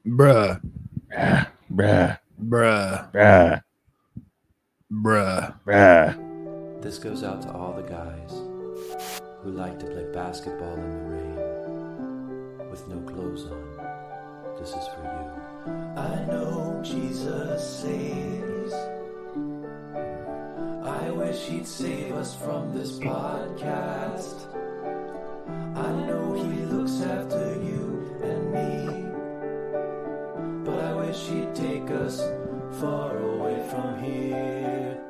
Bruh. Bruh. Bruh. Bruh. Bruh. Bruh. Bruh. This goes out to all the guys who like to play basketball in the rain with no clothes on. This is for you. I know Jesus saves. I wish he'd save us from this podcast. I know he looks after you and me, but I wish he'd take us far away from here.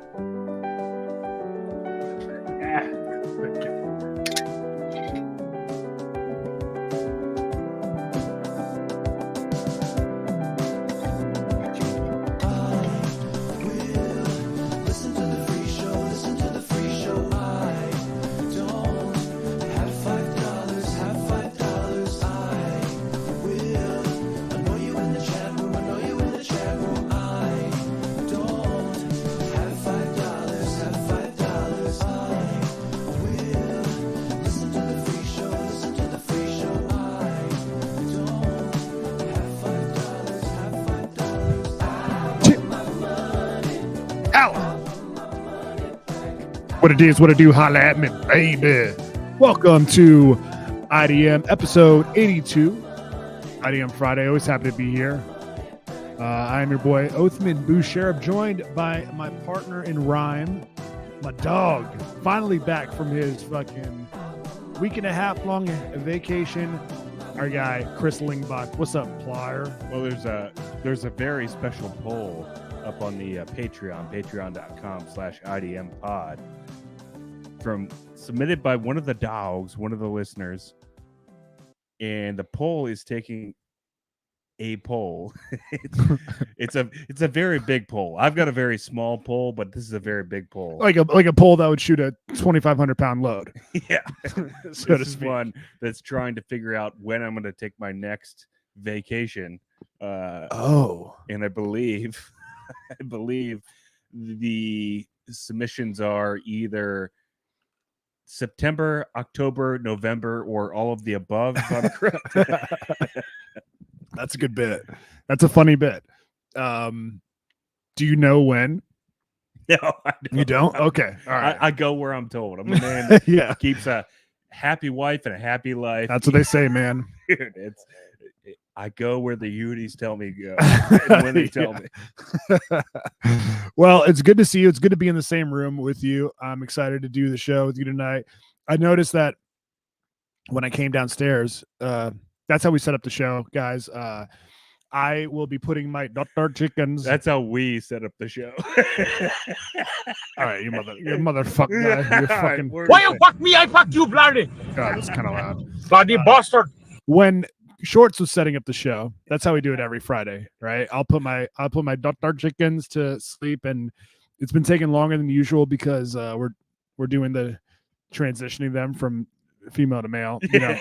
What it is, what it do, holla at me, baby. Welcome to IDM episode 82. IDM Friday, always happy to be here. I am your boy, Othman Boucher, joined by my partner in rhyme, my dog, finally back from his fucking week and a half long vacation. Our guy, Chris Lingbach. What's up, Plier? Well, there's a very special poll up on the patreon.com/IDM pod submitted by one of the dogs, one of the listeners. And the poll is taking a poll. it's a very big poll. I've got a very small poll, but this is a very big poll. Like a pole that would shoot a 2,500 pound load. Yeah. So this is one that's trying to figure out when I'm going to take my next vacation. And I believe the submissions are either September, October, November, or all of the above. If I'm correct. That's a good bit. That's a funny bit. Do you know when? No, I don't. You don't? Okay. All right. I go where I'm told. I'm a man that keeps a happy wife and a happy life. That's what they say, man. Dude, I go where the Uties tell me to go and when they tell me. Well, it's good to see you. It's good to be in the same room with you. I'm excited to do the show with you tonight. I noticed that when I came downstairs, that's how we set up the show, guys. I will be putting my Dr. Chickens. That's how we set up the show. All right, you motherfucker guy. You fucking. Why you fuck me? I fuck you, bloody. God, that's kind of loud. Bloody bastard. When Shorts was setting up the show, that's how we do it every Friday, right? I'll put my Dr. Chickens to sleep, and it's been taking longer than usual because we're doing the transitioning them from female to male. You know,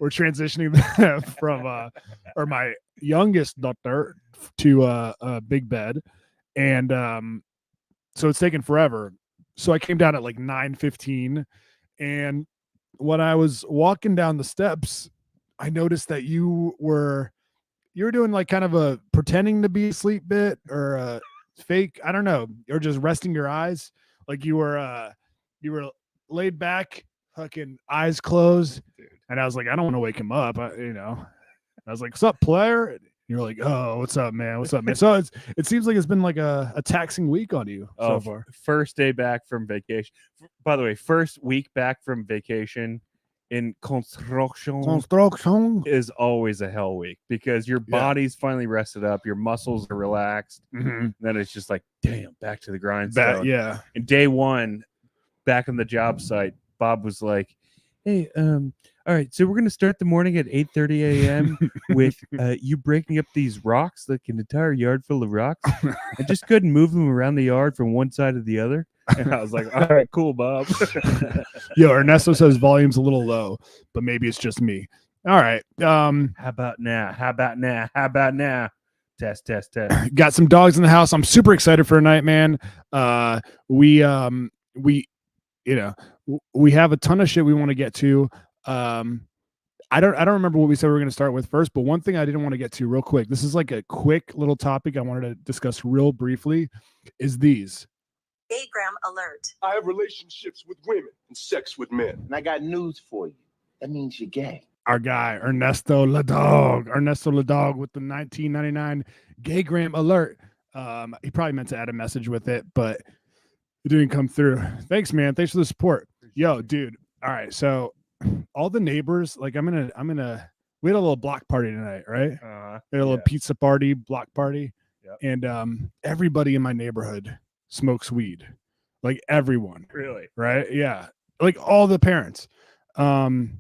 we're transitioning them from or my youngest daughter to a big bed, and so it's taken forever. So I came down at like 9:15, and when I was walking down the steps, I noticed that you were doing like kind of a pretending to be asleep bit or a fake, I don't know, or just resting your eyes, like you were laid back, fucking eyes closed. Dude. And I was like, I don't want to wake him up, I was like, what's up, player? And you're like, oh, what's up, man? So it seems like it's been like a taxing week on you so far. First day back from vacation. By the way, first week back from vacation in construction is always a hell week because your body's finally rested up, your muscles are relaxed. Mm-hmm. Then it's just like, damn, back to the grindstone. Yeah. And day one, back on the job site, Bob was like, hey, all right, so we're going to start the morning at 8:30 a.m. with you breaking up these rocks, like an entire yard full of rocks, and just go ahead and move them around the yard from one side to the other. And I was like, all right, cool, Bob. Yo, Ernesto says volume's a little low, but maybe it's just me. All right. How about now? Test. Got some dogs in the house. I'm super excited for tonight, man. We have a ton of shit we want to get to. I don't remember what we said we were going to start with first, but one thing I didn't want to get to real quick. This is like a quick little topic I wanted to discuss real briefly. Is these Gaygram alert. I have relationships with women and sex with men. And I got news for you. That means you're gay. our guy Ernesto Ladog with the 1999 Gaygram alert. He probably meant to add a message with it, but it didn't come through. Thanks, man. Thanks for the support. Yo, dude. All right, so all the neighbors, like we had a little block party tonight, right? We had a little pizza party, block party. Yep. And everybody in my neighborhood smokes weed. Like everyone. Really? Right? Yeah. Like all the parents. And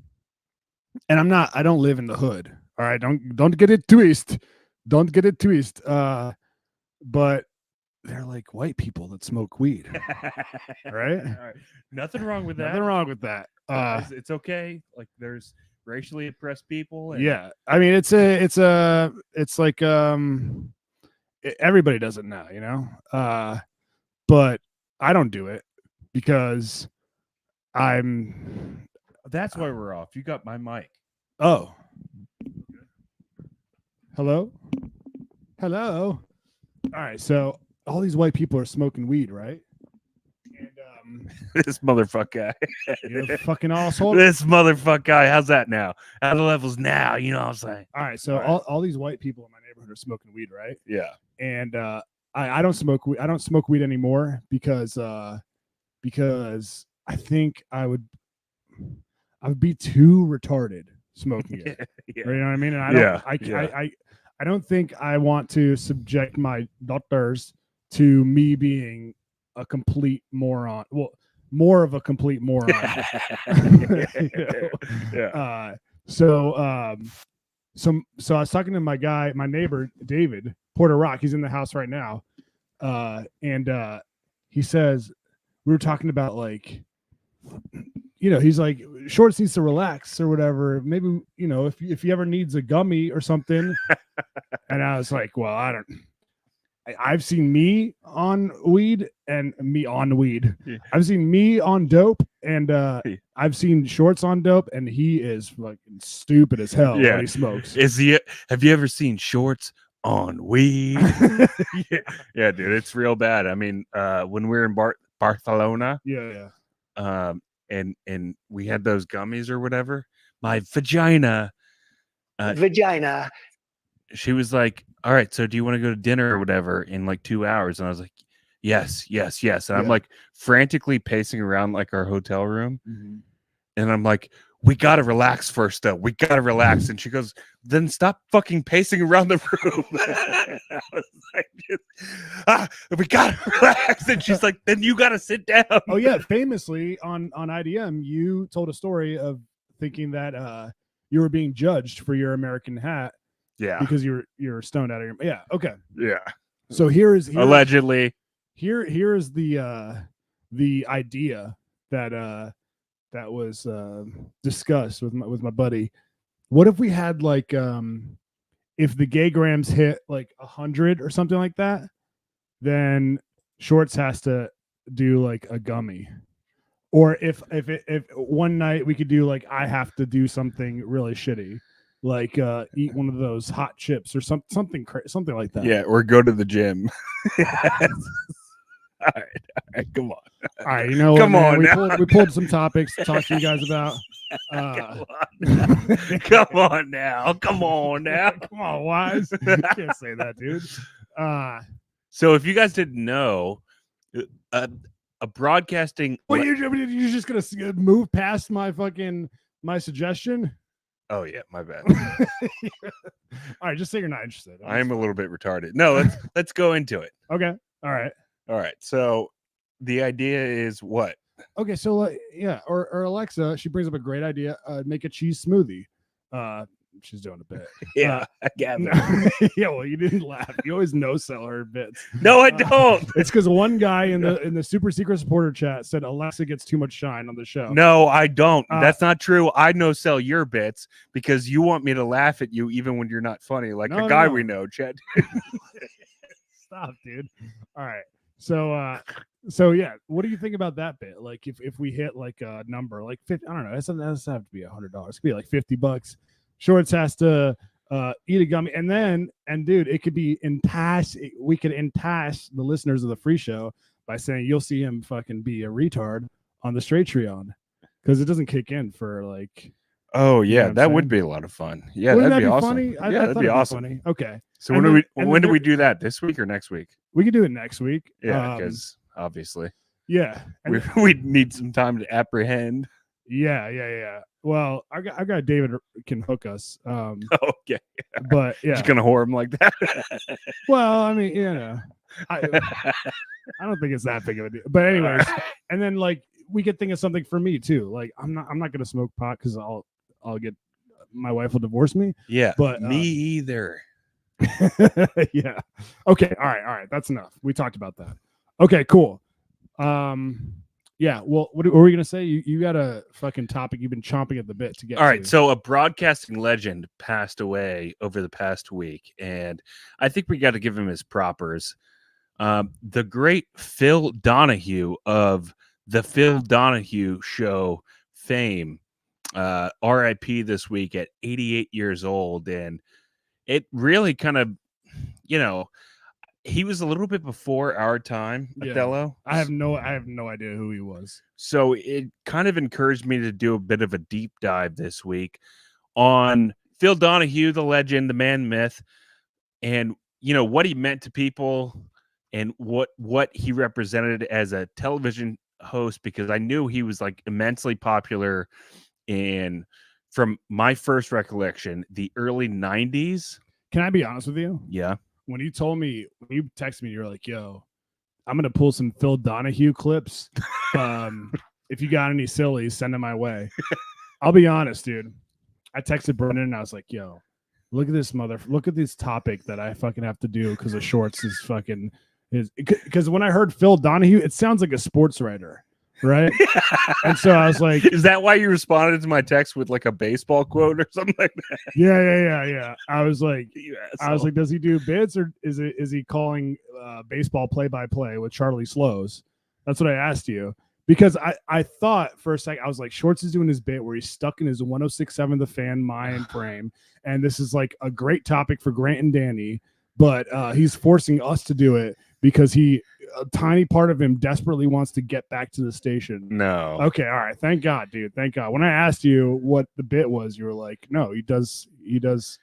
I don't live in the hood. All right. Don't get it twisted. Don't get it twisted. But they're like white people that smoke weed. Right? All right. Nothing wrong with that. Nothing wrong with that. It's okay. Like there's racially oppressed people. And Yeah. I mean, it's like everybody does it now, you know? But I don't do it because that's why we're off. You got my mic. Oh. Hello? All right, so all these white people are smoking weed, right? And This motherfucker guy. you're a fucking asshole. This motherfucker guy. How's that now? How are the levels now? You know what I'm saying? All right, so All right. all these white people in my neighborhood are smoking weed, right? Yeah. And I don't smoke weed. I don't smoke weed anymore because I think I would be too retarded smoking it. Yeah. You know what I mean? And I don't think I want to subject my daughters to me being a complete moron. Well, more of a complete moron. You know? Yeah. So I was talking to my neighbor David Porter Rock. He's in the house right now, and he says we were talking about like, you know, he's like Shorts needs to relax or whatever. Maybe, you know, if he ever needs a gummy or something. And I was like, well, I've seen me on weed and me on weed. Yeah. I've seen me on dope and I've seen Shorts on dope, and he is fucking stupid as hell when he smokes. Have you ever seen Shorts on weed? Yeah, dude, it's real bad. I mean, when we were in Barcelona, Yeah. and we had those gummies or whatever, my vagina. She was like, all right, so do you want to go to dinner or whatever in like 2 hours? And I was like, yes. And I'm like frantically pacing around like our hotel room. Mm-hmm. And I'm like, we got to relax first, though. We got to relax. And she goes, then stop fucking pacing around the room. I was like, we got to relax. And she's like, then you got to sit down. Oh, yeah. Famously on IDM, you told a story of thinking that you were being judged for your American hat. Yeah. Because you're stoned out of your. Yeah. Okay. Yeah. So here's allegedly. Here is the idea that was discussed with my buddy. What if we had like if the Gaygrams hit like 100 or something like that, then Shorts has to do like a gummy. Or if one night we could do like I have to do something really shitty. Like eat one of those hot chips or something like that. Yeah, or go to the gym. All right, come on. All right, you know, come what, man? on. We pulled some topics to talk to you guys about. Come on now. Come on, Wise. You can't say that, dude. So if you guys didn't know, a broadcasting. Well, you're just gonna move past my suggestion. Oh yeah, my bad. All right, just say you're not interested. I am a little bit retarded. No, let's go into it. Okay. All right. So the idea is what? Okay. So or Alexa, she brings up a great idea. Make a cheese smoothie. She's doing a bit. Yeah, I gather. Yeah. Well, you didn't laugh. You always no-sell her bits. No, I don't. It's because one guy in the super secret supporter chat said Alexa gets too much shine on the show. No, I don't. That's not true. I no-sell your bits because you want me to laugh at you even when you're not funny, like a guy we know, Chad. Stop, dude. All right. So yeah, what do you think about that bit? Like if we hit like a number like 50, I don't know, it doesn't have to be $100. It could be like $50. Shorts has to eat a gummy, and dude, it could be we could entash the listeners of the free show by saying you'll see him fucking be a retard on the straight Treon because it doesn't kick in for like. Oh You know yeah, what I'm that would saying? be a lot of fun. Yeah, Wouldn't that'd that be be awesome. funny? Yeah, I that'd thought be it'd awesome. funny. Okay. So And when do then we do that? This week or next week? we could do it next week. Yeah, because obviously yeah, and we need some time to apprehend. yeah. Well, I got David can hook us. Okay, But yeah. just gonna whore him like that. Well, I mean, you know, I don't think it's that big of a deal. But anyways, and then like we could think of something for me too. Like I'm not gonna smoke pot because I'll get my wife will divorce me. Yeah, But me either. yeah. Okay. All right. That's enough. We talked about that. Okay. Cool. Yeah. Well, what were we gonna say? You got a fucking topic you've been chomping at the bit to get. All right, to. so a broadcasting legend passed away over the past week, and I think we got to give him his propers. The great Phil Donahue of the Phil Donahue Show fame, RIP this week at 88 years old, and it really kind of, he was a little bit before our time, Yeah. Othello. I have no idea who he was. So it kind of encouraged me to do a bit of a deep dive this week on Phil Donahue, the legend, the man myth, and what he meant to people and what he represented as a television host, because I knew he was like immensely popular from my first recollection, the early 90s. Can I be honest with you? Yeah. When you texted me, you're like, yo, I'm gonna pull some Phil Donahue clips. If you got any sillies, send them my way. I'll be honest, dude. I texted Brendan and I was like, yo, look at this topic that I fucking have to do because of shorts is fucking because when I heard Phil Donahue, it sounds like a sports writer, right? And so I was like, is that why you responded to my text with like a baseball quote or something like that? Yeah. I was like, does he do bits or is he calling baseball play-by-play with Charlie Slows? That's what I asked you. Because I thought for a second, I was like, Shorts is doing his bit where he's stuck in his 106.7 The Fan mind frame. And this is like a great topic for Grant and Danny, but he's forcing us to do it because a tiny part of him desperately wants to get back to the station. No. Okay. All right. Thank God, dude. Thank God. When I asked you what the bit was, you were like, no, he does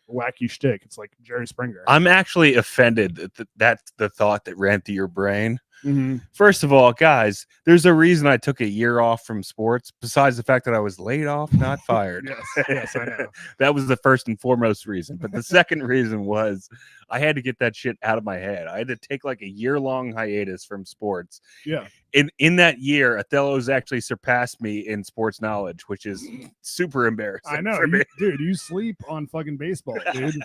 wacky shtick. It's like Jerry Springer. I'm actually offended that that's the thought that ran through your brain. Mm-hmm. First of all, guys, there's a reason I took a year off from sports, besides the fact that I was laid off, not fired. Yes, I know. That was the first and foremost reason. But the second reason was I had to get that shit out of my head. I had to take like a year-long hiatus from sports. Yeah. In that year, Othello's actually surpassed me in sports knowledge, which is super embarrassing. I know, for me. dude. You sleep on fucking baseball, dude.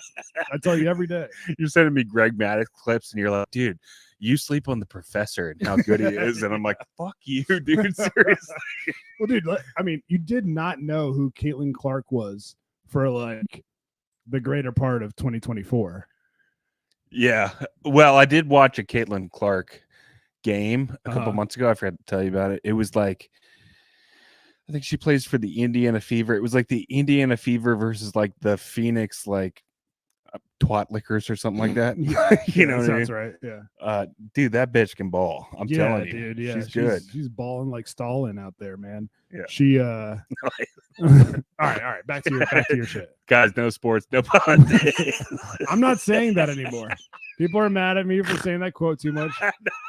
I tell you every day. You're sending me Greg Maddux clips, and you're like, dude, you sleep on the professor and how good he is. And I'm like, fuck you, dude. Seriously. Well, dude, I mean, you did not know who Caitlin Clark was for like the greater part of 2024. Yeah. Well, I did watch a Caitlin Clark game a couple months ago. I forgot to tell you about it. It was like, I think she plays for the Indiana Fever. It was like the Indiana Fever versus like the Phoenix, like twat liquors or something like that. You know what I mean? Sounds right. Yeah. Dude, that bitch can ball. I'm telling you, dude. Yeah, she's good. She's balling like Stalin out there, man. Yeah. She all right. Back to your shit. Guys, no sports, no politics. I'm not saying that anymore. People are mad at me for saying that quote too much.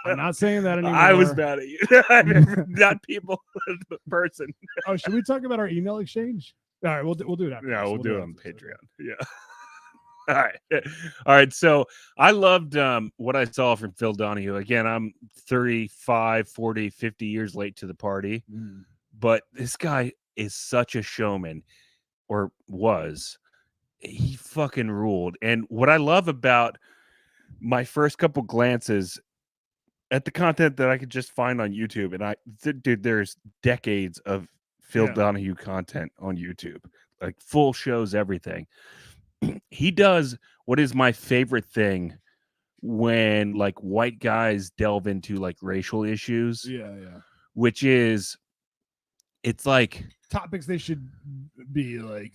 I'm not saying that anymore. I was mad at you. Not people, but person. Oh, should we talk about our email exchange? All right, we'll do it after. Yeah, this. we'll do it on Patreon. Yeah. All right. So I loved what I saw from Phil Donahue. Again, I'm 35, 40, 50 years late to the party. But this guy is such a showman, or was. He fucking ruled. And what I love about my first couple glances at the content that I could just find on YouTube, and dude, there's decades of Phil Donahue content on YouTube, like full shows, everything. He does what is my favorite thing when like white guys delve into like racial issues, yeah. which is, it's like, Topics they should be like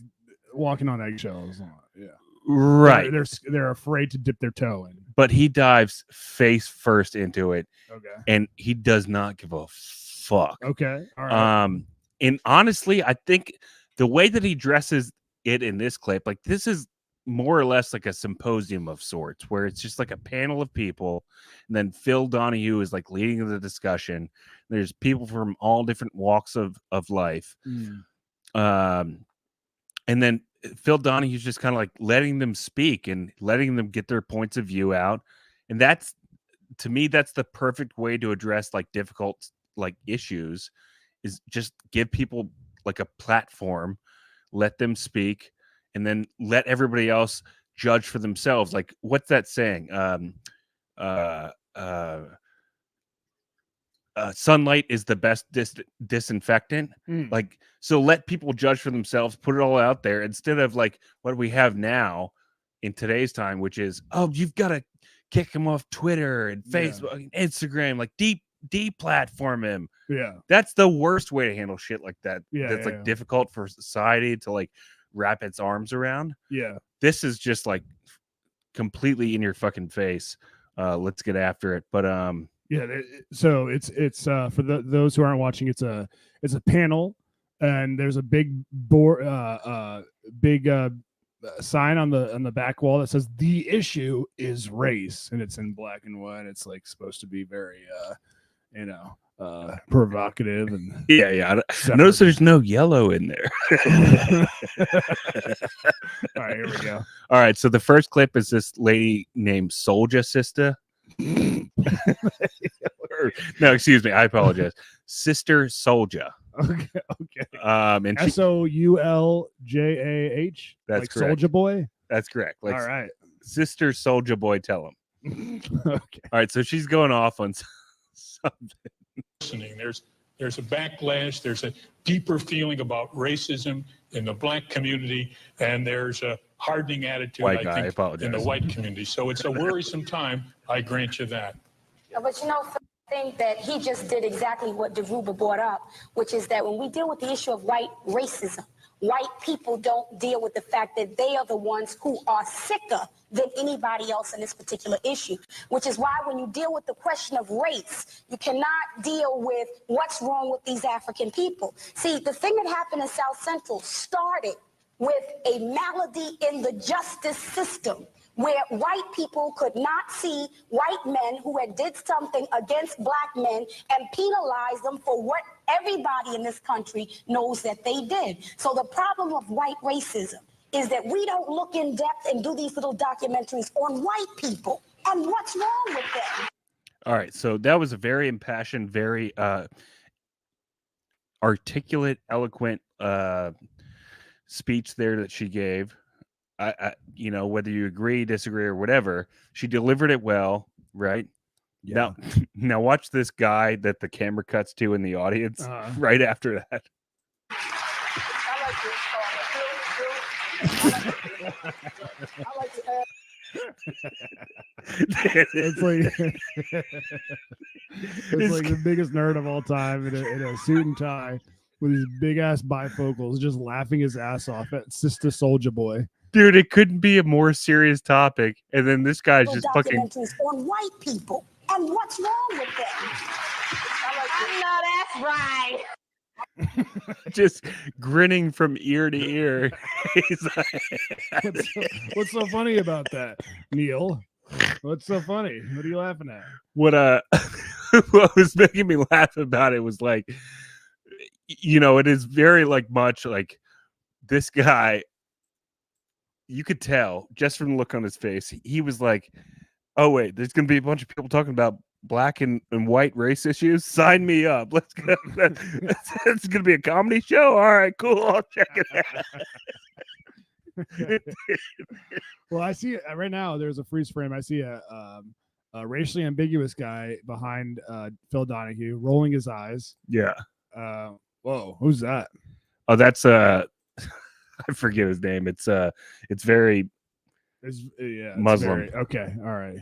walking on eggshells on. Yeah. right. They're afraid to dip their toe in. But he dives face first into it, Okay. and he does not give a fuck. Okay. All right. And honestly, I think the way that he dresses it in this clip, like this is more or less like a symposium of sorts, where it's just like a panel of people, and then Phil Donahue is like leading the discussion. There's people from all different walks of life. And then Phil Donahue's just kind of like letting them speak and letting them get their points of view out. And that's, to me, that's the perfect way to address like difficult like issues, is just give people like a platform, let them speak, and then let everybody else judge for themselves. Like, what's that saying? Sunlight is the best disinfectant. Like, so let people judge for themselves, put it all out there, instead of like what we have now in today's time, which is, oh, you've got to kick him off Twitter and Facebook and Instagram, like deplatform him. Yeah. That's the worst way to handle shit like that. Yeah, That's like difficult for society to like wrap its arms around. Yeah. This is just like completely in your fucking face. Let's get after it. But yeah, so it's for those who aren't watching, it's a panel, and there's a big board, sign on the back wall that says the issue is race, and it's in black and white. It's like supposed to be very provocative and yeah. Notice there's no yellow in there. All right, here we go. All right, so the first clip is this lady named Soulja Sister. No, excuse me, I apologize. Sister Soulja. Okay. And SOULJAH. That's like correct. Soulja Boy. That's correct. Like, all right. Sister Soulja Boy, tell him. Okay. All right, so she's going off on something. There's a backlash. There's a deeper feeling about racism in the black community, and there's a hardening attitude, I think, in the white community. So it's a worrisome time. I grant you that. But I think that he just did exactly what DeRuba brought up, which is that when we deal with the issue of white racism, white people don't deal with the fact that they are the ones who are sicker than anybody else in this particular issue, which is why when you deal with the question of race, you cannot deal with what's wrong with these African people. See, the thing that happened in South Central started with a malady in the justice system, where white people could not see white men who had did something against black men and penalize them for what everybody in this country knows that they did. So the problem of white racism is that we don't look in depth and do these little documentaries on white people and what's wrong with them. All right, so that was a very impassioned, very articulate, eloquent speech there that she gave. I whether you agree, disagree, or whatever, she delivered it well, right? Yeah. Now watch this guy that the camera cuts to in the audience right after that. It's like the biggest nerd of all time in a suit and tie with these big ass bifocals, just laughing his ass off at Sister Soulja Boy. Dude, it couldn't be a more serious topic, and then this guy's just fucking on white people and what's wrong with them. I know that's right. Just grinning from ear to ear. He's like, what's so funny about that, Neil? What's so funny? What are you laughing at? What what was making me laugh about it was like, it is very like much like this guy. You could tell just from the look on his face. He was like, "Oh wait, there's gonna be a bunch of people talking about black and white race issues. Sign me up. Let's go. It's gonna be a comedy show. All right, cool. I'll check it out." Well, I see right now. There's a freeze frame. I see a racially ambiguous guy behind Phil Donahue rolling his eyes. Yeah. Whoa, who's that? Oh, that's I forget his name. It's very Muslim. Okay, all right.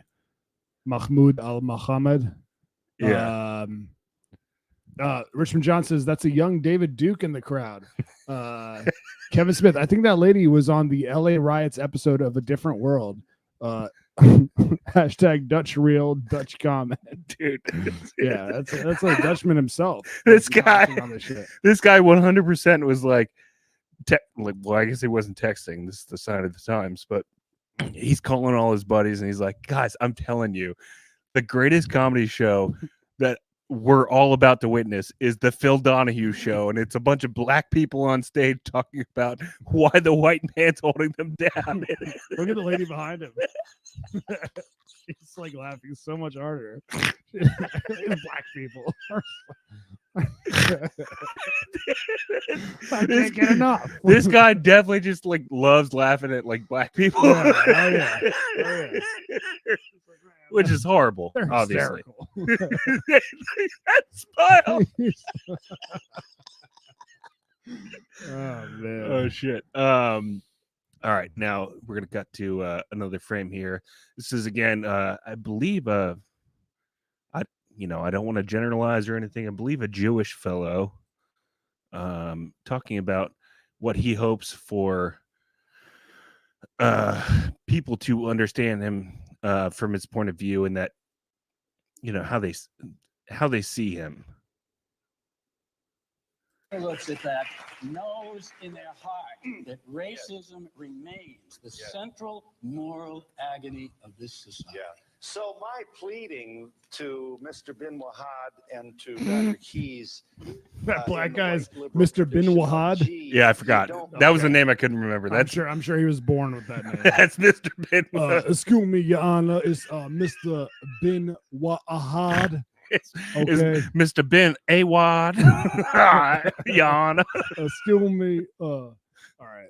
Mahmoud Al-Muhammad. Yeah. Richmond John says that's a young David Duke in the crowd. Kevin Smith, I think that lady was on the LA Riots episode of A Different World. Hashtag Dutch real Dutch comment, dude. Yeah, that's like Dutchman himself. This guy on this shit. This guy 100% was like, well, I guess he wasn't texting. This is the sign of the times, but he's calling all his buddies and he's like, guys, I'm telling you, the greatest comedy show that we're all about to witness is the Phil Donahue show, and it's a bunch of black people on stage talking about why the white man's holding them down. Look at the lady behind him. She's like laughing so much harder. Black people. I can't get enough. This guy definitely just like loves laughing at like black people. Yeah. Which is horrible, They're obviously. That smile. Oh man. Oh shit. All right, now we're gonna cut to another frame here. This is again, I believe, I don't want to generalize or anything. I believe a Jewish fellow, talking about what he hopes for people to understand him from his point of view, and that how they see him. Looks at that, knows in their heart that racism remains the central moral agony of this society. Yeah. So my pleading to Mr. Bin Wahad and to Dr. Keys, that black guy's Mr. Bin Wahad. Yeah, I forgot. That was a name I couldn't remember. I'm sure he was born with that name. That's Mr. Bin Wahad. Excuse me, Your Honor, it's Mr. Bin Wahad. Is Mr. Ben Awad. Yana. Excuse me. All right.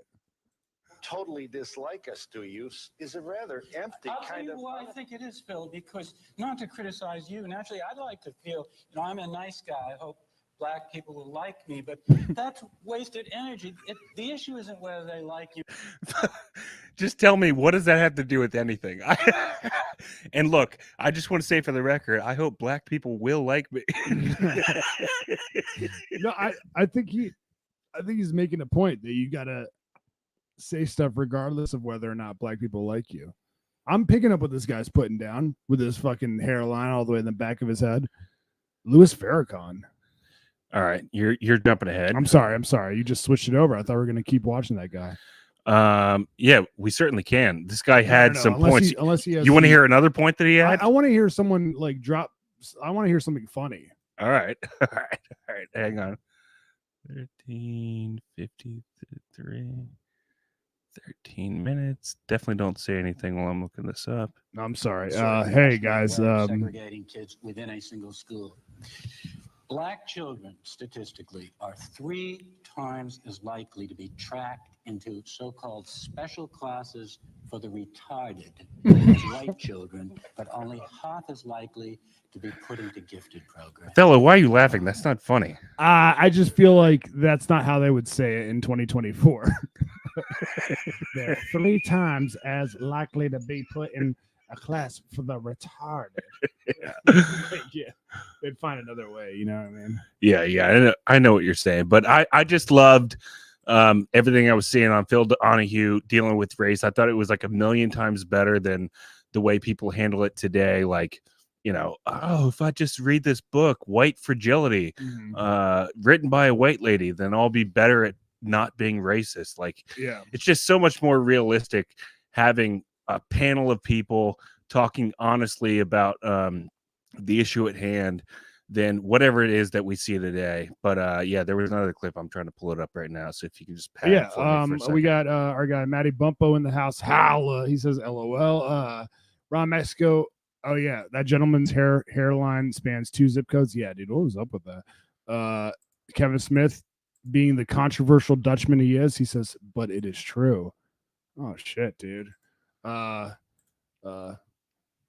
Totally dislike us, do you? Is a rather empty I'll kind tell of. you why I think it is, Phil, because not to criticize you, naturally, I'd like to feel, I'm a nice guy. I hope black people will like me, but that's wasted energy. The issue isn't whether they like you. Just tell me, what does that have to do with anything? And look, I just want to say for the record, I hope black people will like me. No, I think he's making a point that you gotta say stuff regardless of whether or not black people like you. I'm picking up what this guy's putting down with his fucking hairline all the way in the back of his head. Louis Farrakhan. All right, you're jumping ahead. I'm sorry. You just switched it over. I thought we were gonna keep watching that guy. Yeah, we certainly can. This guy had some points. Unless he has you want to hear another point that he had? I want to hear someone like drop. I want to hear something funny. All right. Hang on. 13:53. 13 minutes. Definitely don't say anything while I'm looking this up. No, I'm sorry. Hey guys. Segregating kids within a single school. Black children, statistically, are 3 times as likely to be tracked into so-called special classes for the retarded as white children, but only half as likely to be put into gifted programs. Fellow, why are you laughing? That's not funny. I just feel like that's not how they would say it in 2024. They're 3 times as likely to be put in a class for the retarded. Yeah, they'd find another way. You know what I mean? Yeah. I know what you're saying, but I just loved everything I was seeing on Phil Donahue dealing with race. I thought it was like 1,000,000 times better than the way people handle it today. Like, if I just read this book, White Fragility, written by a white lady, then I'll be better at not being racist. Like, yeah, it's just so much more realistic having a panel of people talking honestly about the issue at hand than whatever it is that we see today. But yeah, there was another clip. I'm trying to pull it up right now. So if you can just pat it for me for a second. We got our guy Matty Bumpo in the house. Holla. He says LOL. Ron Mexico. Oh yeah, that gentleman's hairline spans 2 zip codes. Yeah, dude, what was up with that? Kevin Smith, being the controversial Dutchman he is, he says, but it is true. Oh shit, dude. We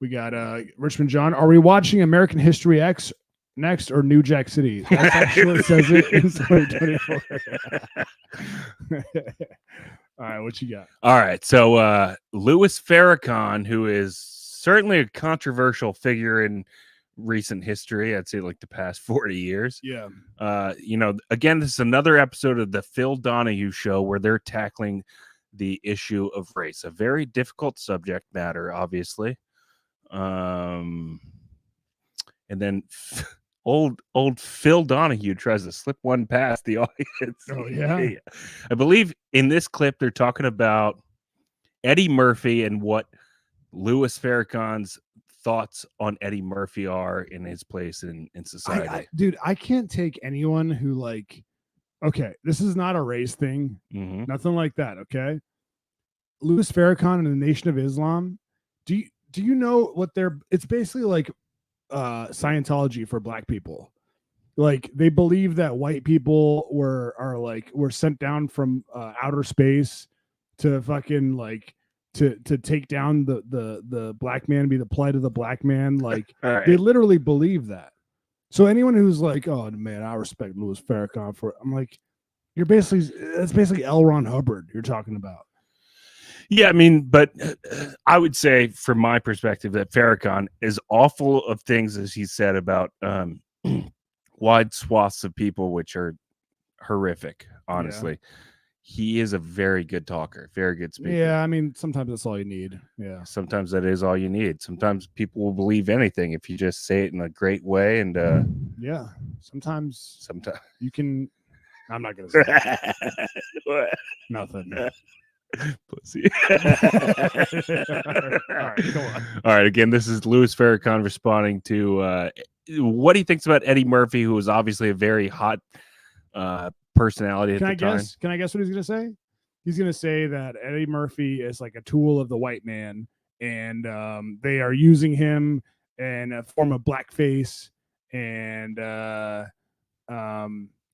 got Richmond John. Are we watching American History X next or New Jack City? That actually says it in 2024. All right, what you got? All right, so Louis Farrakhan, who is certainly a controversial figure in recent history. I'd say like the past 40 years. Yeah. Again, this is another episode of the Phil Donahue show where they're tackling the issue of race, a very difficult subject matter, obviously. And then old Phil Donahue tries to slip one past the audience. Oh, yeah. I believe in this clip they're talking about Eddie Murphy and what Louis Farrakhan's thoughts on Eddie Murphy are in his place in society. Dude, I can't take anyone who like, okay, this is not a race thing. Mm-hmm. Nothing like that. Okay. Louis Farrakhan and the Nation of Islam. Do you know what it's basically like Scientology for black people. Like they believe that white people were sent down from outer space to fucking like to take down the black man, be the plight of the black man. Like right. They literally believe that. So anyone who's like, oh man, I respect Louis Farrakhan for, I'm like, that's basically L. Ron Hubbard you're talking about. Yeah, I mean, but I would say from my perspective that Farrakhan is awful of things, as he said, about wide swaths of people, which are horrific, honestly. Yeah. He is a very good talker, very good speaker. Yeah, I mean, sometimes that's all you need. Yeah. Sometimes that is all you need. Sometimes people will believe anything if you just say it in a great way. And yeah, sometimes you can. I'm not going to say nothing. Pussy. All right, go on. All right, again, this is Louis Farrakhan responding to what he thinks about Eddie Murphy, who was obviously a very hot personality at the time. Can I guess what he's going to say? He's going to say that Eddie Murphy is like a tool of the white man, and they are using him in a form of blackface and to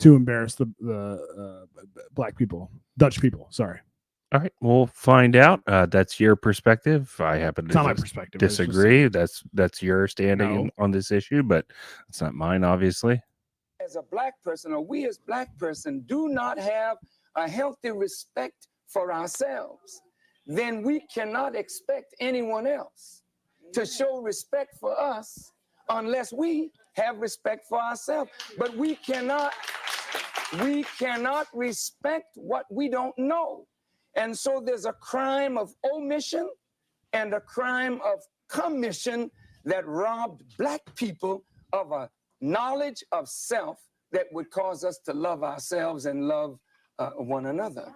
embarrass the black people, Dutch people. Sorry. All right, we'll find out. That's your perspective. I happen to not my perspective. Disagree. That's your standing on this issue, but it's not mine, obviously. As a black person, or we as black person, do not have a healthy respect for ourselves, then we cannot expect anyone else to show respect for us unless we have respect for ourselves. But we cannot respect what we don't know. And so there's a crime of omission and a crime of commission that robbed black people of a knowledge of self that would cause us to love ourselves and love one another.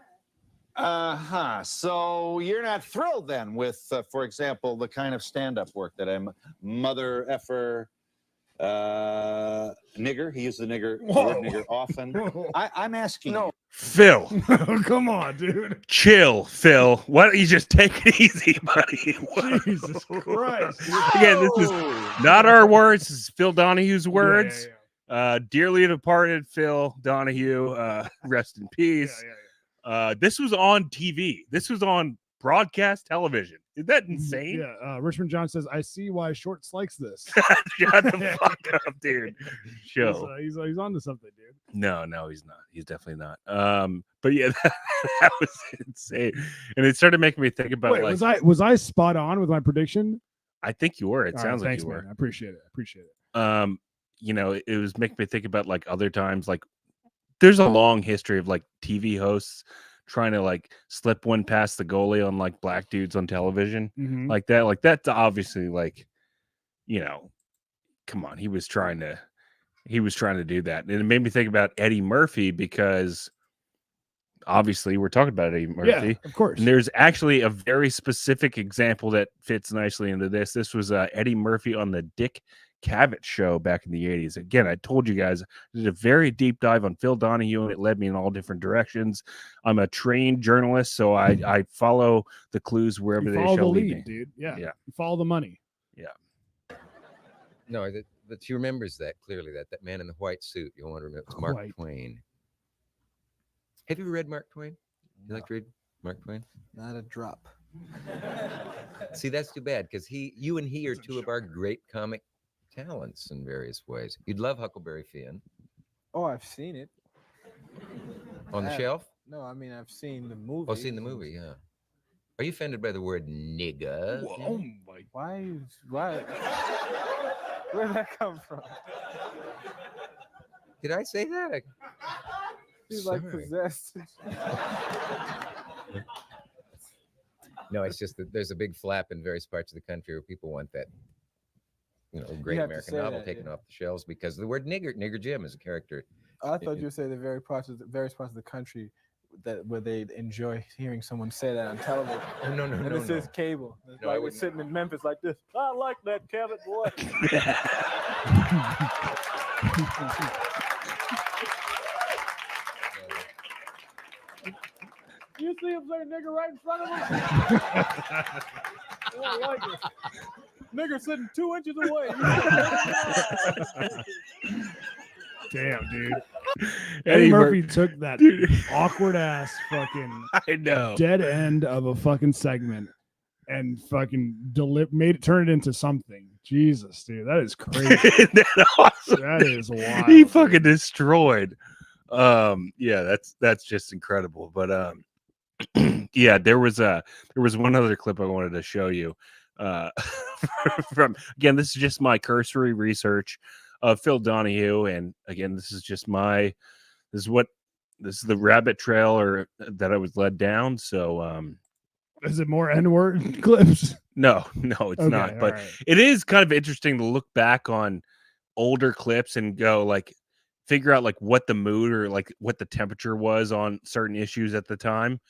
So you're not thrilled then with, for example, the kind of stand-up work that I'm mother effer, nigger. He used the word nigger often. I'm asking you. Phil. Come on, dude. Chill, Phil. Why don't you just take it easy, buddy? Jesus Christ. Again, this is not our words. This is Phil Donahue's words. Yeah. Dearly departed Phil Donahue. Rest in peace. This was on TV. This was on broadcast television. Is that insane? Yeah. Richmond John says, I see why Shorts likes this. Shut the fuck up, dude. Show. He's on to something, dude. No, he's not. He's definitely not. But yeah, that was insane. And it started making me think about was I spot on with my prediction? I think you were. It sounds like you were. Man. I appreciate it. It was making me think about like other times, like there's a long history of like TV hosts trying to like slip one past the goalie on like black dudes on television. Mm-hmm. Like that. Like that's obviously like, come on, he was trying to do that. And it made me think about Eddie Murphy because obviously we're talking about Eddie Murphy. Yeah, of course. And there's actually a very specific example that fits nicely into this. This was Eddie Murphy on the Dick Cavett show back in the 80s. Again, I told you guys, I did a very deep dive on Phil Donahue, and it led me in all different directions. I'm a trained journalist, so I follow the clues wherever they shall lead me. Dude. Yeah. You follow the money. Yeah. No, but she remembers that clearly. That man in the white suit. You'll want to remember. It's Mark Twain. Have you read Mark Twain? You like to read Mark Twain? Not a drop. See, that's too bad because you and he are two of our great comic talents in various ways. You'd love Huckleberry Finn. Oh, I've seen it. On the shelf? No, I mean I've seen the movie. Oh, seen the movie, yeah. Are you offended by the word nigga? Oh my! Why? Where did that come from? Did I say that? He's like Sorry. possessed. No, it's just that there's a big flap in various parts of the country where people want that, great have to American say novel that, taken yeah. off the shelves because of the word nigger. Nigger Jim is a character. I thought you would say the various parts of the country where they enjoy hearing someone say that on television. No, And this is cable. It's No, I like we're wouldn't. sitting in Memphis like this. I like that, Kevin, boy. You see him say nigger right in front of him? I like it. Nigger sitting 2 inches away. Damn, dude. Eddie Eddie Murphy took that Dude. awkward ass fucking I know. dead end of a fucking segment and fucking turn it into something. Jesus, dude, that is crazy. Isn't that awesome? That is wild. He fucking destroyed. Yeah, that's just incredible. But yeah, there was one other clip I wanted to show you. From again, this is just my cursory research of Phil Donahue, and again, this is the rabbit trail or that I was led down. So is it more N-word clips? No, it's not. But it is kind of interesting to look back on older clips and go like figure out like what the mood or like what the temperature was on certain issues at the time,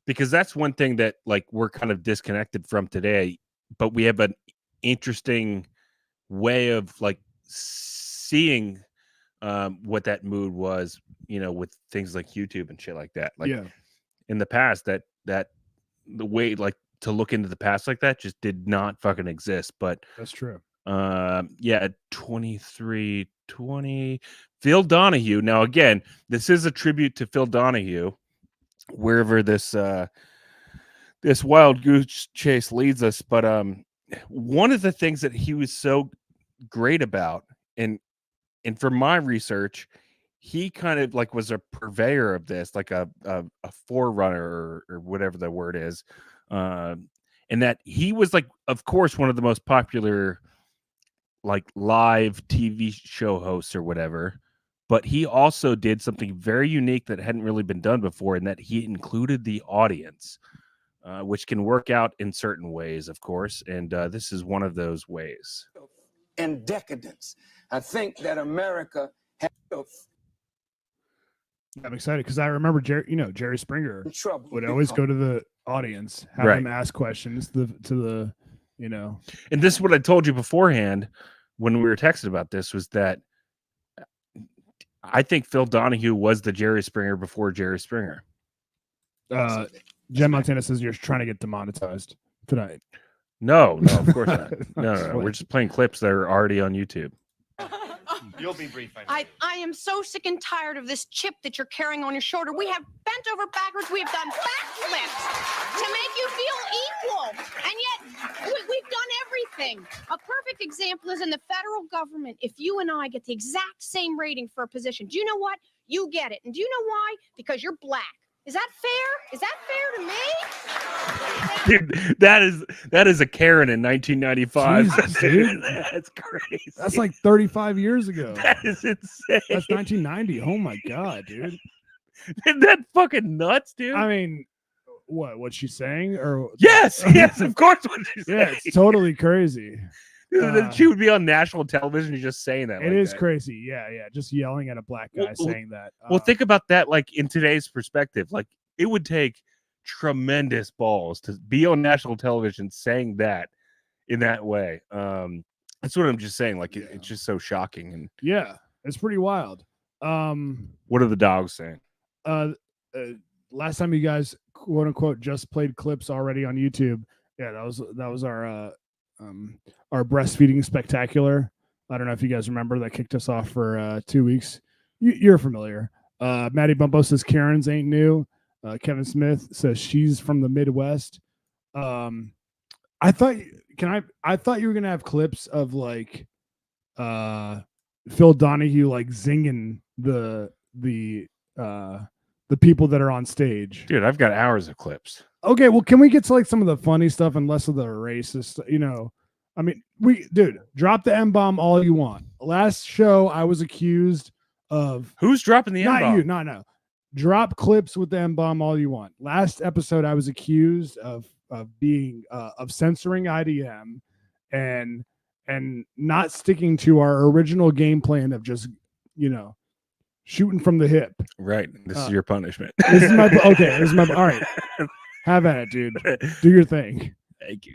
because that's one thing that like we're kind of disconnected from today, but we have an interesting way of like seeing what that mood was, with things like YouTube and shit like that. Like in the past, that the way like to look into the past like that just did not fucking exist. But that's true. Yeah, 2320 Phil Donahue. Now again, this is a tribute to Phil Donahue, wherever this wild goose chase leads us. But one of the things that he was so great about, and from my research, he kind of like was a purveyor of this, like a forerunner or whatever the word is, and that he was like, of course, one of the most popular like live TV show hosts or whatever, but he also did something very unique that hadn't really been done before, and that he included the audience, which can work out in certain ways, of course, and this is one of those ways. And decadence. I think that America has I'm excited because I remember Jerry Springer trouble would always go to the audience, have Right. them ask questions to the. And this is what I told you beforehand when we were texting about this, was that I think Phil Donahue was the Jerry Springer before Jerry Springer. Jen Montana says you're trying to get demonetized tonight. No, of course not. No. We're just playing clips that are already on YouTube. You'll be brief. I am so sick and tired of this chip that you're carrying on your shoulder. We have bent over backwards. We have done backflips to make you feel equal. And yet we've done everything. A perfect example is in the federal government. If you and I get the exact same rating for a position, do you know what? You get it. And do you know why? Because you're black. Is that fair? Is that fair to me? Dude, that is a Karen in 1995. Jesus, dude. That's crazy. That's like 35 years ago. That is insane. That's 1990. Oh my god, dude. Isn't that fucking nuts, dude? I mean, what she's saying? Or yes, of course. What she's saying. Yeah, it's totally crazy. She would be on national television just saying that. It is crazy. Yeah. Just yelling at a black guy saying that. Well, think about that like in today's perspective. Like it would take tremendous balls to be on national television saying that in that way. That's what I'm just saying. Like it's just so shocking. And yeah, it's pretty wild. What are the dogs saying? Last time you guys quote unquote just played clips already on YouTube. Yeah, that was our breastfeeding spectacular. I don't know if you guys remember, that kicked us off for 2 weeks. You're familiar. Maddie Bumpo says Karen's ain't new. Kevin Smith says she's from the Midwest. I thought you were gonna have clips of like Phil Donahue like zinging the people that are on stage. Dude, I've got hours of clips. Okay, well, can we get to like some of the funny stuff and less of the racist? I mean, drop the M-bomb all you want. Last show, I was accused of who's dropping the not M-bomb? you, no. Drop clips with the M-bomb all you want. Last episode, I was accused of being of censoring IDM and not sticking to our original game plan of just shooting from the hip. Right. This is your punishment. This is my all right. Have at it, dude. Do your thing. Thank you.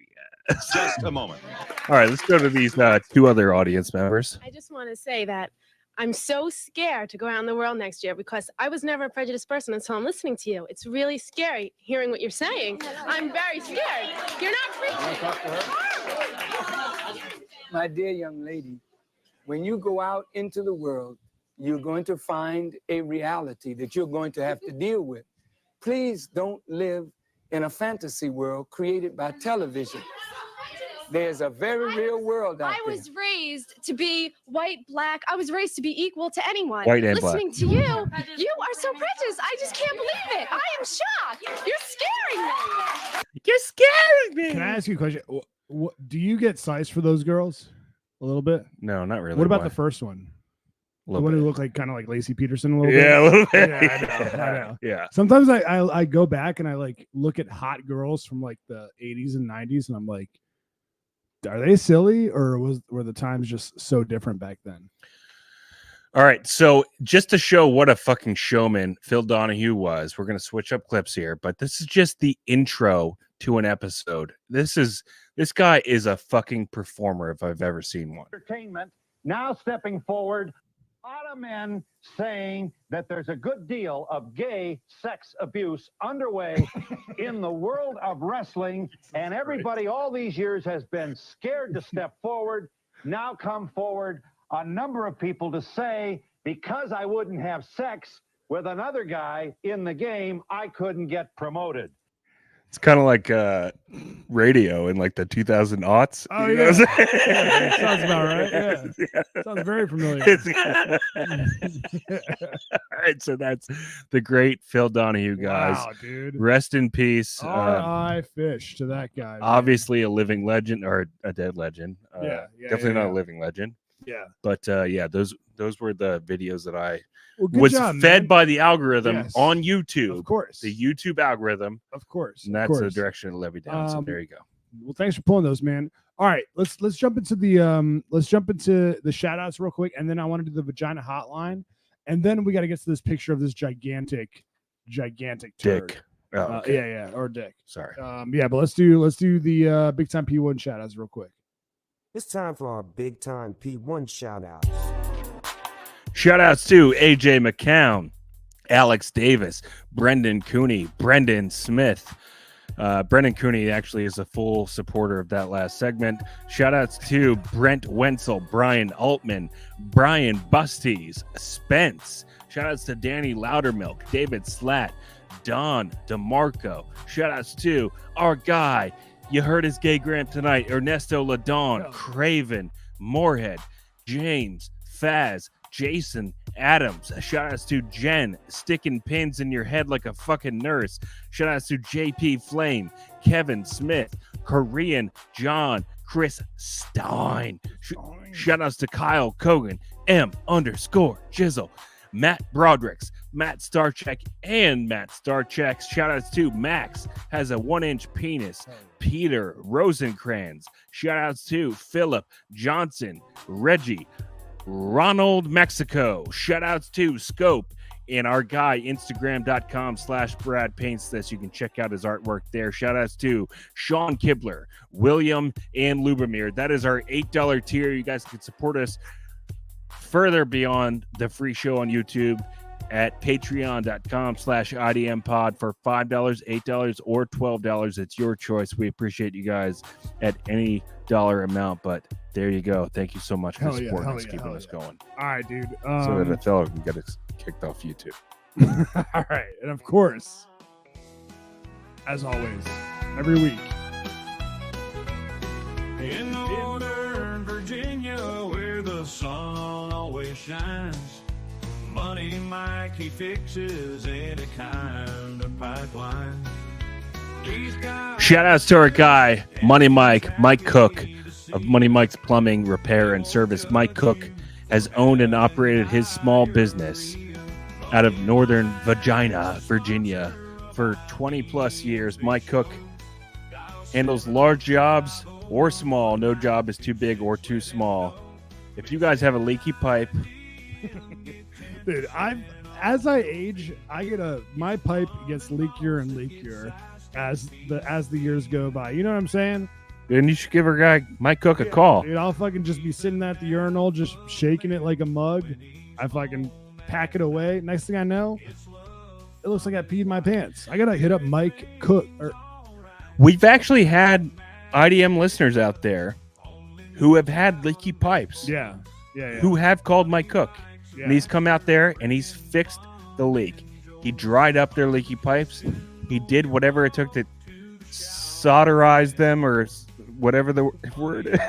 Just a moment. All right, let's go to these two other audience members. I just want to say that I'm so scared to go out in the world next year because I was never a prejudiced person until I'm listening to you. It's really scary hearing what you're saying. I'm very scared. You're not preaching. My dear young lady, when you go out into the world, you're going to find a reality that you're going to have to deal with. Please don't live in a fantasy world created by television. There's a very real world out there. I was raised to be white, black. I was raised to be equal to anyone. White and Listening black. to you, you are so prejudiced. I just can't believe it. I am shocked. You're scaring me. You're scaring me. Can I ask you a question? Do you get sized for those girls? A little bit? No, not really. What about Why? the first one? The Little one bit. who looked like kind of like Lacey Peterson a little Yeah, bit. a little bit. Yeah, I know. Yeah. Sometimes I go back and I like look at hot girls from like the 80s and 90s and I'm like, are they silly or were the times just so different back then? All right, so just to show what a fucking showman Phil Donahue was, we're going to switch up clips here, but this is just the intro to an episode. This guy is a fucking performer if I've ever seen one. Entertainment now stepping forward. A lot of men saying that there's a good deal of gay sex abuse underway in the world of wrestling, and everybody all these years has been scared to step forward. Now come forward a number of people to say, because I wouldn't have sex with another guy in the game, I couldn't get promoted. It's kind of like radio in like the 2000s. Oh, you know yeah. what I'm saying? Yeah, sounds about right. Yeah. Sounds very familiar. All right, so that's the great Phil Donahue, guys. Wow, dude. Rest in peace. R.I. Fish to that guy. Man. Obviously a living legend or a dead legend. Definitely not a living legend. Yeah. But those were the videos that I good job, fed man. by the algorithm Yes. on YouTube. Of course. The YouTube algorithm. Of course. And of that's the course. direction it levied down. So there you go. Well, thanks for pulling those, man. All right, let's jump into the shout outs real quick, and then I want to do the vagina hotline, and then we got to get to this picture of this gigantic turd. Dick. Oh, okay. Yeah, or dick. Sorry. But let's do the big time P1 shout outs real quick. It's time for our big time P1 shout out. Shout outs to AJ McCown, Alex Davis, Brendan Cooney, Brendan Smith. Brendan Cooney actually is a full supporter of that last segment. Shout outs to Brent Wenzel, Brian Altman, Brian Busties, Spence. Shout outs to Danny Loudermilk, David Slat, Don DeMarco. Shout outs to our guy. You heard his gay gram tonight. Ernesto Ladon, Craven, Moorhead, James, Faz, Jason, Adams. Shout outs to Jen, sticking pins in your head like a fucking nurse. Shout outs to JP Flame, Kevin Smith, Korean John, Chris Stein. Shout outs to Kyle Kogan, M_Jizzle, Matt Brodricks, Matt Starcheck, and Matt Starcheck. Shout outs to Max, has a 1-inch penis. Peter Rosencrantz. Shout outs to Philip Johnson, Reggie, Ronald Mexico. Shout outs to Scope and our guy, Instagram.com/Brad Paints This. You can check out his artwork there. Shout outs to Sean Kibler, William, and Lubomir. That is our $8 tier. You guys can support us further beyond the free show on YouTube at patreon.com/IDM pod for $5, $8, or $12. It's your choice. We appreciate you guys at any dollar amount, but there you go. Thank you so much for supporting us, keeping us going. All right, dude. So that Othello can get us kicked off YouTube. All right. And of course, as always, every week. In Northern Virginia, where the sun always shines, Money Mike, he fixes any kind of pipeline. Shout outs to our guy, Money Mike Cook of Money Mike's Plumbing Repair and Service. Mike Cook has owned and operated his small business out of northern Virginia for 20 plus years. Mike Cook handles large jobs or small. No job is too big or too small. If you guys have a leaky pipe, dude, as I age, my pipe gets leakier and leakier as the years go by. You know what I'm saying? then you should give our guy Mike Cook a call. Dude, I'll fucking just be sitting at the urinal, just shaking it like a mug. I fucking pack it away. Next thing I know, it looks like I peed my pants. I gotta hit up Mike Cook. We've actually had IDM listeners out there who have had leaky pipes. Yeah. Who have called Mike Cook. Yeah. And he's come out there and he's fixed the leak. He dried up their leaky pipes. He did whatever it took to solderize them, or whatever the word is.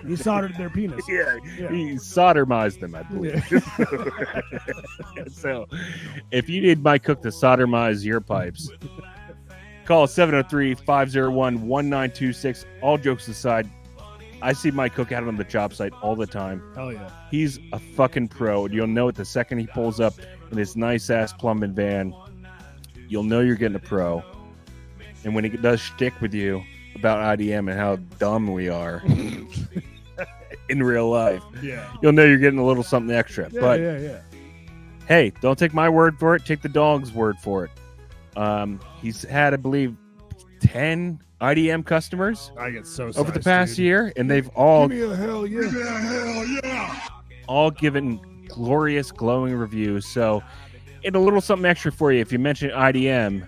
He soldered their penis. Yeah. He sodomized them, I believe. Yeah. So if you need Mike Cook to sodomize your pipes, call 703-501-1926. All jokes aside, I see Mike Cook out on the job site all the time. Hell yeah. He's a fucking pro. You'll know it the second he pulls up in his nice-ass plumbing van. You'll know you're getting a pro. And when he does shtick with you about IDM and how dumb we are in real life, you'll know you're getting a little something extra. Yeah. Hey, don't take my word for it. Take the dog's word for it. He's had, I believe, 10 IDM customers I get so over the past year, and they've all Give me a hell yeah. all given glorious, glowing reviews. So, and a little something extra for you. If you mention IDM,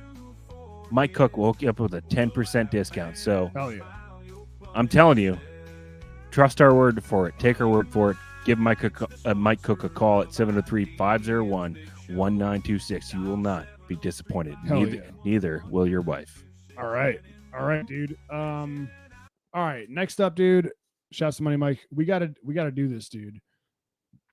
Mike Cook will hook you up with a 10% discount. So, hell yeah. I'm telling you, trust our word for it. Take our word for it. Give Mike Cook a call at 703-501-1926. You will not be disappointed. Neither will your wife. All right, dude. All right. Next up, dude. Shouts to Money Mike. We gotta do this, dude.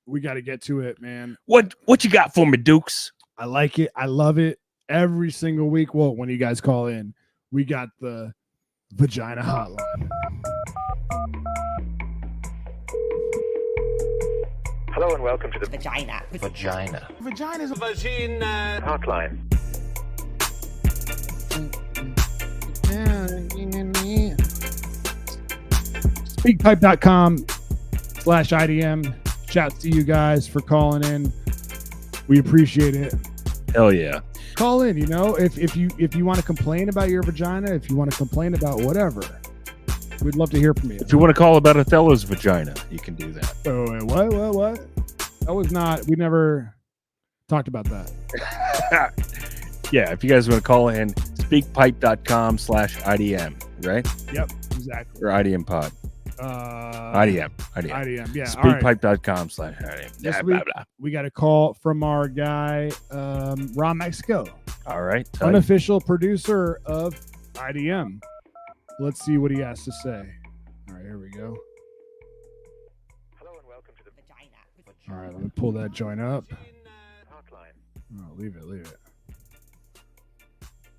We gotta get to it, man. What you got for me, Dukes? I like it. I love it. Every single week. Well, when you guys call in, we got the Vagina Hotline. Hello and welcome to the Vagina Vagina's a vagina hotline. Speakpipe.com/IDM. Shouts to you guys for calling in. We appreciate it. Hell yeah. Call in, if you want to complain about your vagina, if you want to complain about whatever, we'd love to hear from you. If you want to call about Othello's vagina, you can do that. Oh, wait, what? That was not, we never talked about that. Yeah, if you guys want to call in, speakpipe.com/IDM, right? Yep, exactly. Or IDM pod. IDM, yeah. Speakpipe.com/IDM. This week, we got a call from our guy, Ron Mexico. All right. Unofficial producer of IDM. Let's see what he has to say. All right, here we go. Hello and welcome to the Vagina. All right, let me pull that joint up. Hotline. Oh, leave it.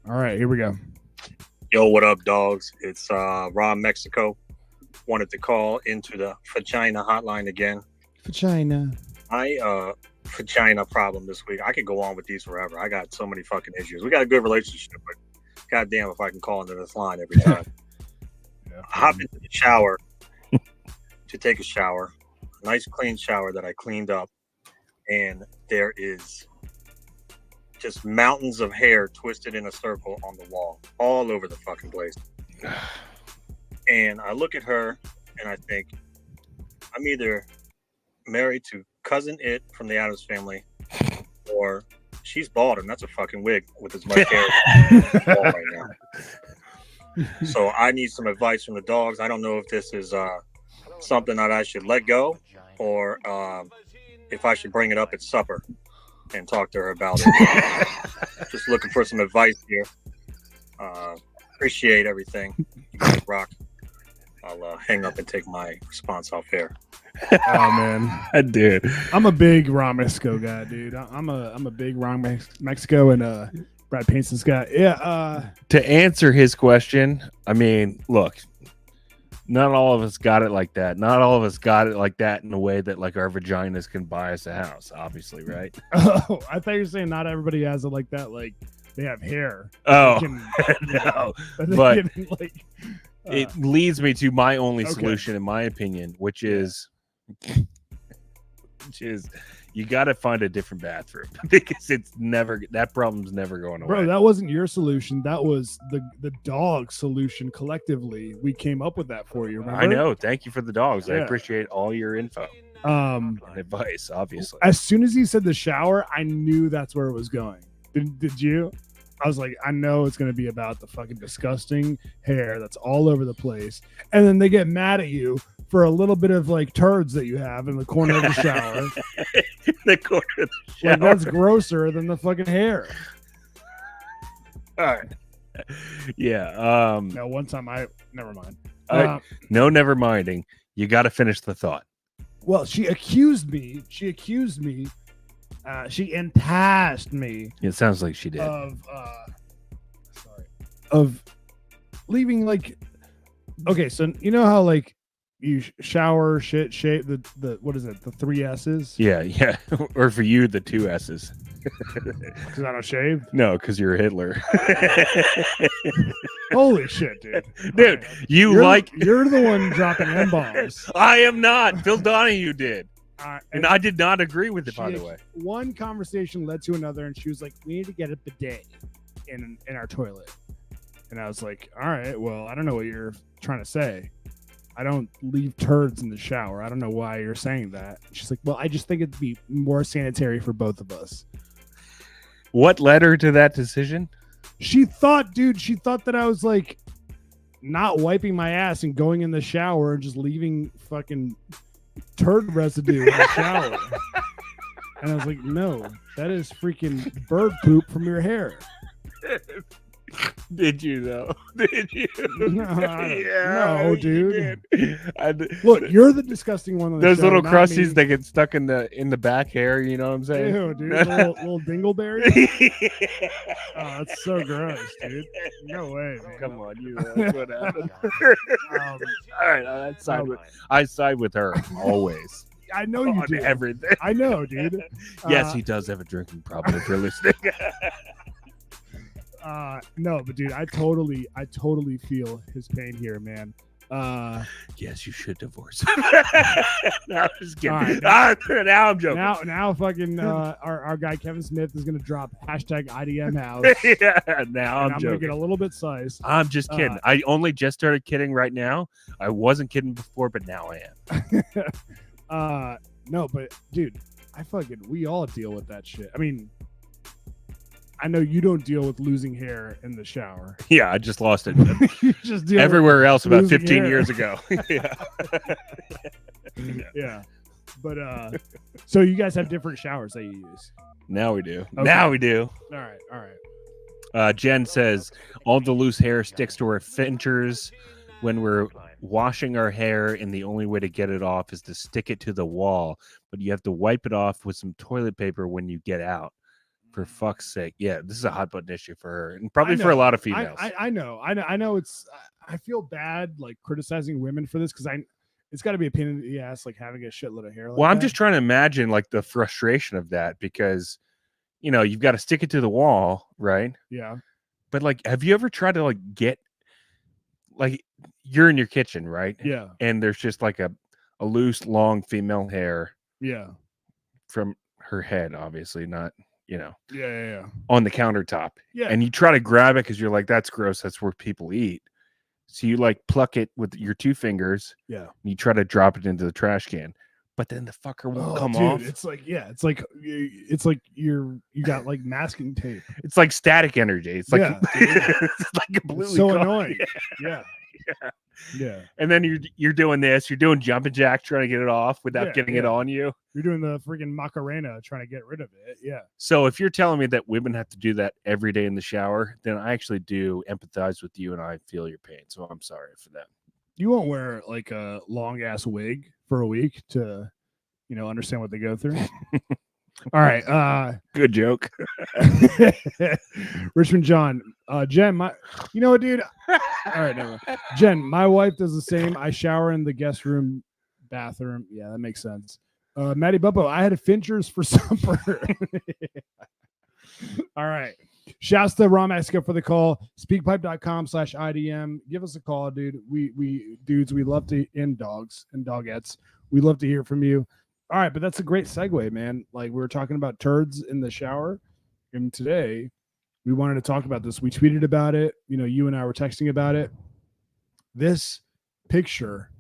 All right, here we go. Yo, what up, dogs? It's Ron Mexico. Wanted to call into the Vagina hotline again. Vagina. My vagina problem this week. I could go on with these forever. I got so many fucking issues. We got a good relationship, but goddamn if I can call into this line every time. I hop into the shower to take a shower. A nice clean shower that I cleaned up. And there is just mountains of hair twisted in a circle on the wall. All over the fucking place. And I look at her and I think, I'm either married to Cousin It from the Addams Family, or she's bald and that's a fucking wig with as much hair right now. So I need some advice from the dogs. I don't know if this is something that I should let go, or if I should bring it up at supper and talk to her about it. Just looking for some advice here. Appreciate everything. You guys rock. I'll hang up and take my response off air. Oh man, dude, I'm a big Ron Mexico guy, dude. I'm a big Ron Mexico and Brad paints this guy. Yeah. To answer his question, I mean, look, not all of us got it like that. Not all of us got it like that in a way that like our vaginas can buy us a house, obviously, right? Oh, I thought you were saying not everybody has it like that. Like they have hair. Oh, no. But like, it leads me to my only okay. solution, in my opinion, which is you got to find a different bathroom because that problem's never going away. Bro, that wasn't your solution. That was the dog solution. Collectively, we came up with that for you. Remember? I know. Thank you for the dogs. I Yeah. appreciate all your info and advice, obviously. As soon as he said the shower, I knew that's where it was going. Did you? I was like, I know it's going to be about the fucking disgusting hair that's all over the place. And then they get mad at you for a little bit of like turds that you have in the corner of the shower. The corner of the shower. Like, that's grosser than the fucking hair. All right. Yeah. Now, one time never mind. No, never minding. You got to finish the thought. Well, she accused me. She enticed me. It sounds like she did. Of leaving like, okay, so you know how like you shower, shit, shave the what is it? The 3 S's? Yeah. Or for you, the 2 S's. Because I don't shave? No, because you're Hitler. Holy shit, dude. Dude, you're the one dropping M-bombs. I am not. Phil Donahue did. And I did not agree with it, by the way. One conversation led to another, and she was like, we need to get a bidet in our toilet. And I was like, all right, well, I don't know what you're trying to say. I don't leave turds in the shower. I don't know why you're saying that. She's like, well, I just think it'd be more sanitary for both of us. What led her to that decision? She thought that I was like not wiping my ass and going in the shower and just leaving fucking turd residue in the shower. And I was like, no, that is freaking bird poop from your hair. Did you though? Did you? No, dude. Look, you're the disgusting one. On the Those show, little not crusties me. that get stuck in the back hair. You know what I'm saying? Ew, dude, little dingleberry. Oh, that's so gross, dude. No way. Man. Come on, you. That's what happened. All right, I side with her always. I know you do. Everything. I know, dude. Yes, he does have a drinking problem. If you're listening. No, but dude, I totally feel his pain here, man. Yes, you should divorce. No, I'm just kidding. Right, now I'm joking. Now fucking our guy Kevin Smith is gonna drop hashtag IDM house. Yeah, now I'm joking. Gonna get a little bit sized. I'm just kidding. I only just started kidding right now. I wasn't kidding before, but now I am. No, but dude, we all deal with that shit. I mean, I know you don't deal with losing hair in the shower. Yeah, I just lost it. You just deal everywhere else about 15 hair. years ago. Yeah. But so you guys have different showers that you use. Now we do. Okay. Now we do. All right. Jen says all the loose hair sticks to our finchers when we're washing our hair, and the only way to get it off is to stick it to the wall, but you have to wipe it off with some toilet paper when you get out. For fuck's sake. Yeah, this is a hot button issue for her, and probably for a lot of females. I know it's I feel bad like criticizing women for this because it's got to be a pain in the ass like having a shitload of hair. Like I'm just trying to imagine like the frustration of that, because you've got to stick it to the wall, right? Yeah. But like, have you ever tried to like get like you're in your kitchen, right? Yeah. And there's just like a loose, long female hair. Yeah. From her head, obviously, not. Yeah. On the countertop. Yeah. And you try to grab it because you're like, that's gross. That's where people eat. So you like pluck it with your 2 fingers. Yeah. And you try to drop it into the trash can. But then the fucker won't come off. It's like, you got like masking tape. It's like static energy. It's like, it's like completely so annoying. Yeah. And then you're doing this. You're doing jumping jacks trying to get it off without getting it on you. You're doing the freaking Macarena trying to get rid of it. Yeah. So if you're telling me that women have to do that every day in the shower, then I actually do empathize with you, and I feel your pain. So I'm sorry for that. You won't wear like a long ass wig for a week to, understand what they go through. All right. Good joke. Richmond John. Jen, you know what, dude? All right, never mind. Jen, my wife does the same. I shower in the guest room bathroom. Yeah, that makes sense. Maddie Bubbo, I had a Finchers for supper. All right. Shouts to Ron Mexico for the call. Speakpipe.com/IDM. Give us a call, dude. We dudes, we love to in dogs and dogettes. We love to hear from you. All right, but that's a great segue, man. Like we were talking about turds in the shower, and today we wanted to talk about this. We tweeted about it. You know, you and I were texting about it. This picture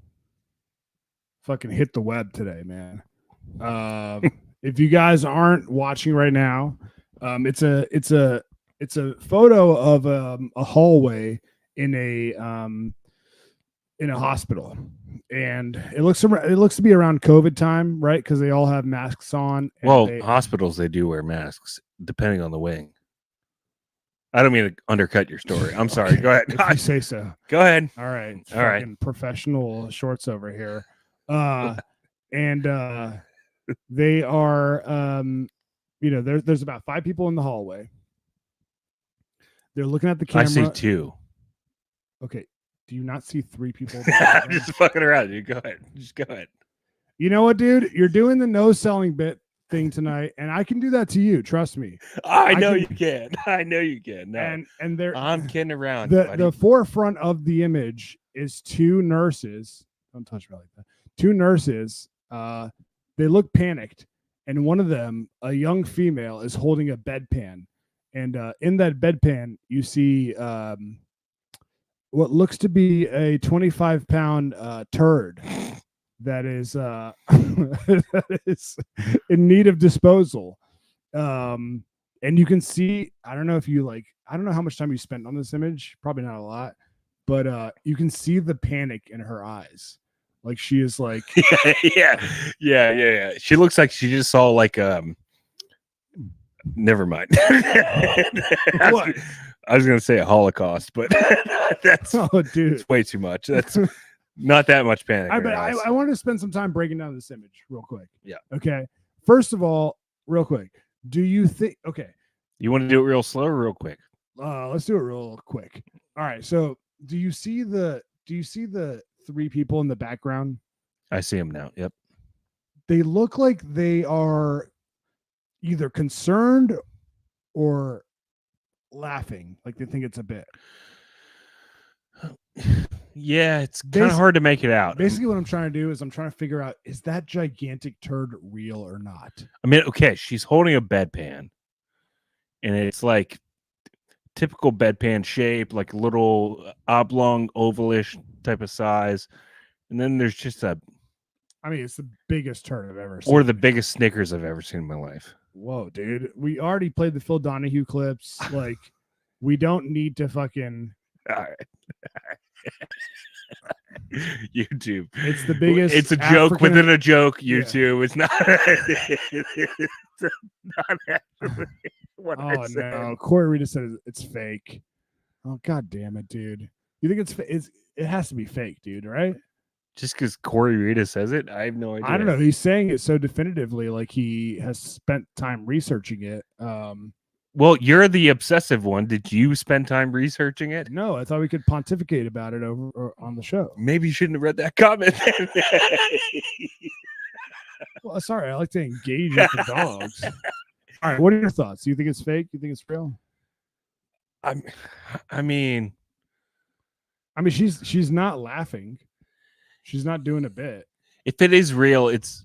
fucking hit the web today, man. If you guys aren't watching right now, it's a photo of a hallway in a hospital, and it looks to be around COVID time, right? Because they all have masks on. Well, hospitals, they do wear masks depending on the wing. I don't mean to undercut your story. I'm sorry. Go ahead. If you say so. Go ahead. All right. All right. Professional shorts over here. And they are, there's about 5 people in the hallway. They're looking at the camera. I see 2. Okay. Do you not see 3 people? Just fucking around, dude. Go ahead. Just go ahead. You know what, dude? You're doing the no selling bit thing tonight, and I can do that to you. Trust me. I know you can. I know you can. No. And they're I'm kidding around. The forefront of the image is 2 nurses. Don't touch me like that. 2 nurses. They look panicked, and one of them, a young female, is holding a bedpan, and in that bedpan you see what looks to be a 25-pound turd that is that is in need of disposal. And you can see, I don't know how much time you spent on this image, probably not a lot, but you can see the panic in her eyes. Like she is like yeah. She looks like she just saw like never mind. What? I was gonna say a Holocaust, but that's dude, it's way too much. That's not that much panic. I wanted to spend some time breaking down this image real quick. Yeah. Okay. First of all, real quick, do you think? Okay. You want to do it real slow or real quick? Let's do it real quick. All right. So, do you see the 3 people in the background? I see them now. Yep. They look like they are either concerned or laughing, like they think it's a bit. Yeah, it's kind of hard to make it out. Basically, what I'm trying to do is I'm trying to figure out, is that gigantic turd real or not? I mean, okay, she's holding a bedpan, and it's like typical bedpan shape, like a little oblong, ovalish type of size. And then there's just it's the biggest turd I've ever seen. Or the biggest Snickers I've ever seen in my life. Whoa, dude. We already played the Phil Donahue clips. Like, we don't need to fucking... All right. YouTube. It's the biggest. It's a joke within a joke. YouTube. Yeah. It's not. It's not actually what I said. No. Corey Rita said it's fake. Oh, god damn it, dude. You think it has to be fake, dude, right? Just because Corey Rita says it? I have no idea. I don't know. He's saying it so definitively, like he has spent time researching it. Well, you're the obsessive one. Did you spend time researching it? No, I thought we could pontificate about it on the show. Maybe you shouldn't have read that comment. Well, sorry. I like to engage with the dogs. All right. What are your thoughts? Do you think it's fake? You think it's real? I mean, she's not laughing. She's not doing a bit. If it is real, it's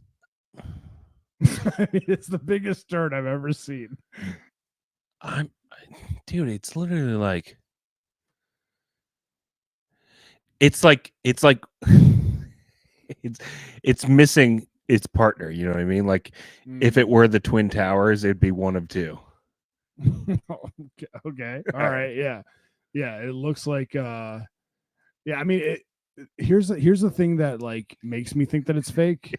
it's the biggest turd I've ever seen. Dude, it's literally like it's missing its partner, you know what I mean? Like if it were the Twin Towers, it'd be one of 2. Okay. All right. Yeah. It looks like here's the thing that like makes me think that it's fake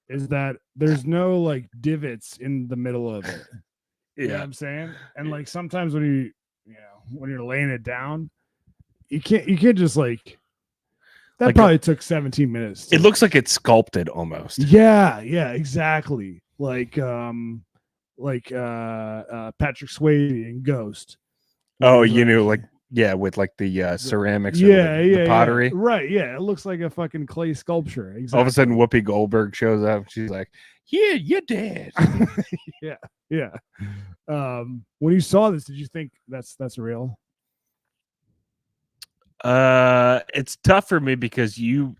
is that there's no like divots in the middle of it. You know what I'm saying? And like sometimes when you're laying it down, you can't just like that, like probably took 17 minutes. It looks like it's sculpted almost. Yeah, exactly. like Patrick Swayze in Ghost. Oh, you know, like with like the ceramics, or the pottery. Yeah. Right, yeah. It looks like a fucking clay sculpture. Exactly. All of a sudden, Whoopi Goldberg shows up. She's like, "Yeah, you're dead." yeah. When you saw this, did you think that's real? It's tough for me because you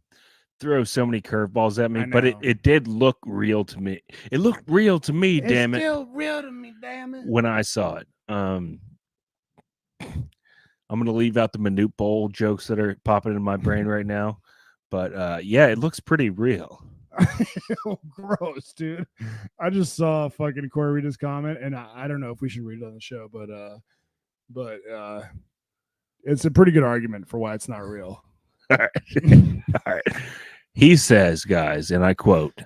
throw so many curveballs at me, but it did look real to me. It looked real to me, damn it. It's still real to me, damn it. When I saw it. I'm gonna leave out the Manute Bowl jokes that are popping in my brain right now. But yeah, it looks pretty real. Gross, dude. I just saw fucking Corey read his comment, and I don't know if we should read it on the show, but it's a pretty good argument for why it's not real. All right. All right. He says, guys, and I quote,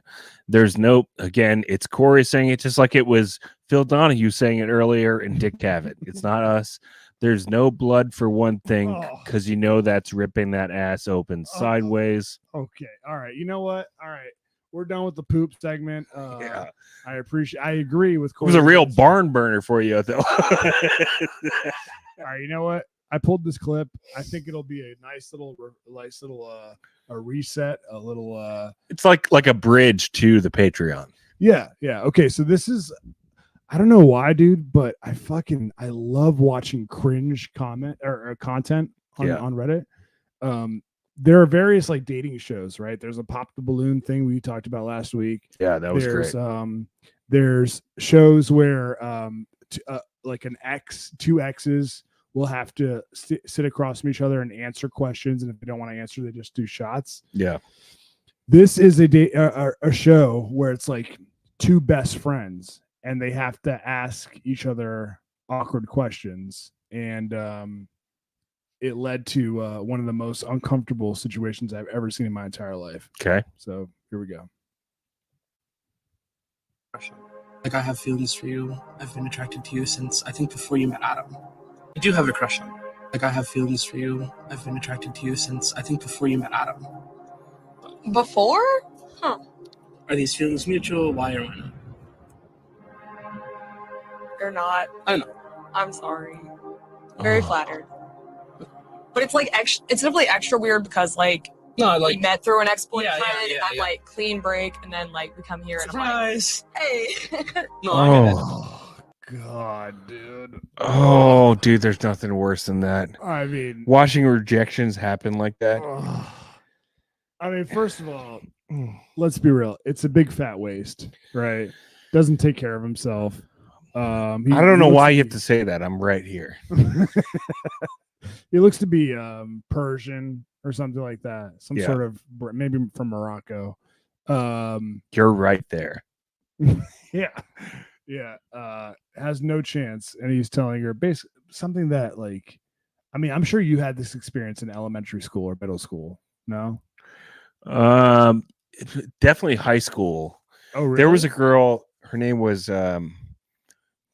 there's no, again, it's Corey saying it just like it was Phil Donahue saying it earlier and Dick Cavett. It's not us. There's no blood for one thing, because you know that's ripping that ass open sideways. Okay. All right. You know what? All right. We're done with the poop segment. I agree with Corey. It was a real barn burner for you, though. All right. You know what? I pulled this clip. I think it'll be a nice little a reset, a little it's like a bridge to the Patreon. Yeah. Okay, so this is, I don't know why, dude, but I love watching cringe comment or content on Reddit. There are various like dating shows, right? There's a pop the balloon thing we talked about last week. Yeah, that was great. There's shows where like two exes will have to sit across from each other and answer questions, and if they don't want to answer, they just do shots. Yeah. This is a show where it's like two best friends, and they have to ask each other awkward questions, and it led to one of the most uncomfortable situations I've ever seen in my entire life. Okay. So here we go. Like, I have feelings for you. I've been attracted to you since, I think, before you met Adam. I do have a crush on you. Like, I have feelings for you. I've been attracted to you since, I think, before you met Adam. Before? Huh. Are these feelings mutual? Why or why not? They're not. I know. I'm sorry. Very flattered. But it's like it's definitely extra weird because like we met through an ex-boyfriend and I'm like clean break, and then like we come here Surprise. and I'm like, hey. Oh God, dude. Oh, dude, there's nothing worse than that. I mean, watching rejections happen like that. I mean, first of all, let's be real. It's a big fat waste, right? Doesn't take care of himself. I don't know why you have to say that. I'm right here. He looks to be Persian or something like that. Some Yeah. sort of, maybe from Morocco. You're right there. Yeah. Has no chance. And he's telling her basically something that, like, I mean, I'm sure you had this experience in elementary school or middle school. No? Definitely high school. Oh, really? There was a girl, her name was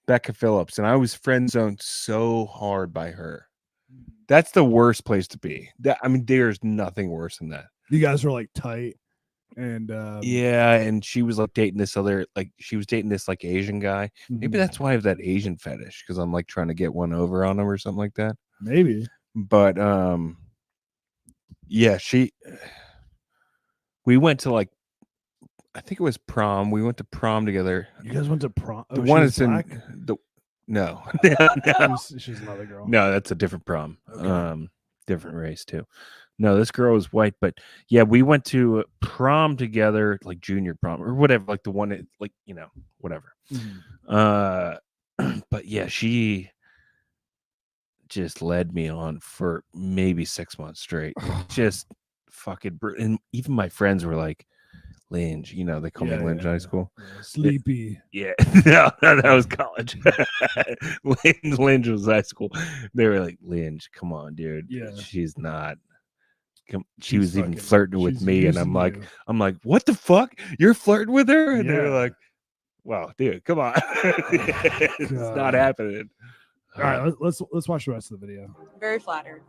Becca Phillips, and I was friend zoned so hard by her. That's the worst place to be. I mean, there's nothing worse than that. You guys were like tight, and yeah, and she was like dating this other, like she was dating this like Asian guy. Maybe that's why I have that Asian fetish, because I'm like trying to get one over on him or something like that. Maybe. But yeah, we went to like, I think it was prom. We went to prom together. You guys went to prom? The Oh, one she that's was in black? no. She's another girl. No, that's a different prom. Different race too. No, this girl is white, but yeah, we went to prom together, like junior prom or whatever, like the one that, like, you know, whatever. But yeah, she just led me on for maybe 6 months straight. Just fucking and even my friends were like, Linge, you know, they call me Linge in high school. Sleepy. Yeah. No, that was college. Linge was high school. They were like, Linge, come on, dude. Yeah. She's not. She was even flirting with me, and I'm like, what the fuck? You're flirting with her? And they're like, well, dude, come on. It's not happening. All right, let's watch the rest of the video. Very flattered.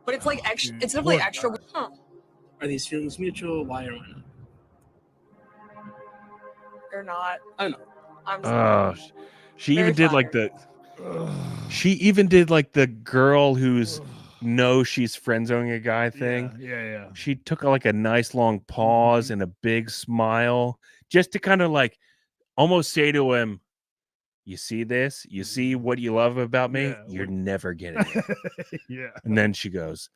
But it's like extra. It's definitely extra. Huh. Are these feelings mutual? Why or why not? They're not. I know. I'm sorry. She Very even did like the. She even did like the girl who's knows she's friend zoning a guy thing. Yeah. She took like a nice long pause and a big smile just to kind of like almost say to him, "You see this? You see what you love about me? Yeah, You're never getting it." Yeah. And then she goes,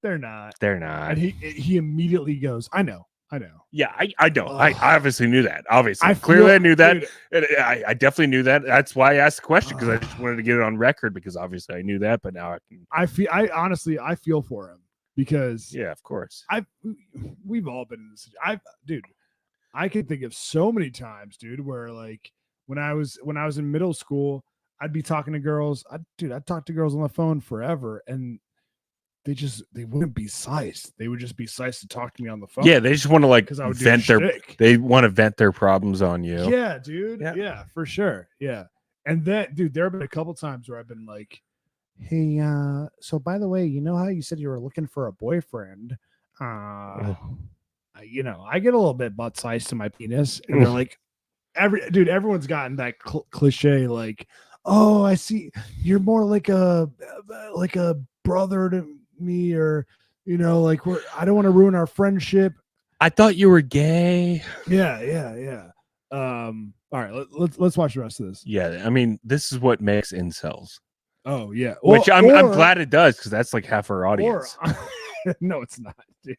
They're not. "They're not." And he immediately goes, I know. Yeah, I know. I obviously knew that. Obviously, feel- clearly I knew that. dude. And I definitely knew that. That's why I asked the question, because I just wanted to get it on record, because obviously I knew that, but now I can. I honestly feel for him because Yeah, of course. We've all been in this. Dude, I can think of so many times, dude, where like when I was in middle school, I'd be talking to girls. I'd talk to girls on the phone forever, and they wouldn't be sized. They would just be sized to talk to me on the phone. Yeah, they just want to like I would do vent their. shtick. They want to vent their problems on you. Yeah, dude. Yeah, for sure. Yeah. And then, dude, there have been a couple times where I've been like, hey, so by the way, you know how you said you were looking for a boyfriend? I get a little bit butt sized to my penis. And they're like, everyone's gotten that cliche, like, oh, I see you're more like a brother to me, or like I don't want to ruin our friendship. I thought you were gay. Yeah. All right, let's watch the rest of this. Yeah, I mean, this is what makes incels. Oh yeah, Which I'm glad it does, because that's like half our audience. No, it's not, dude.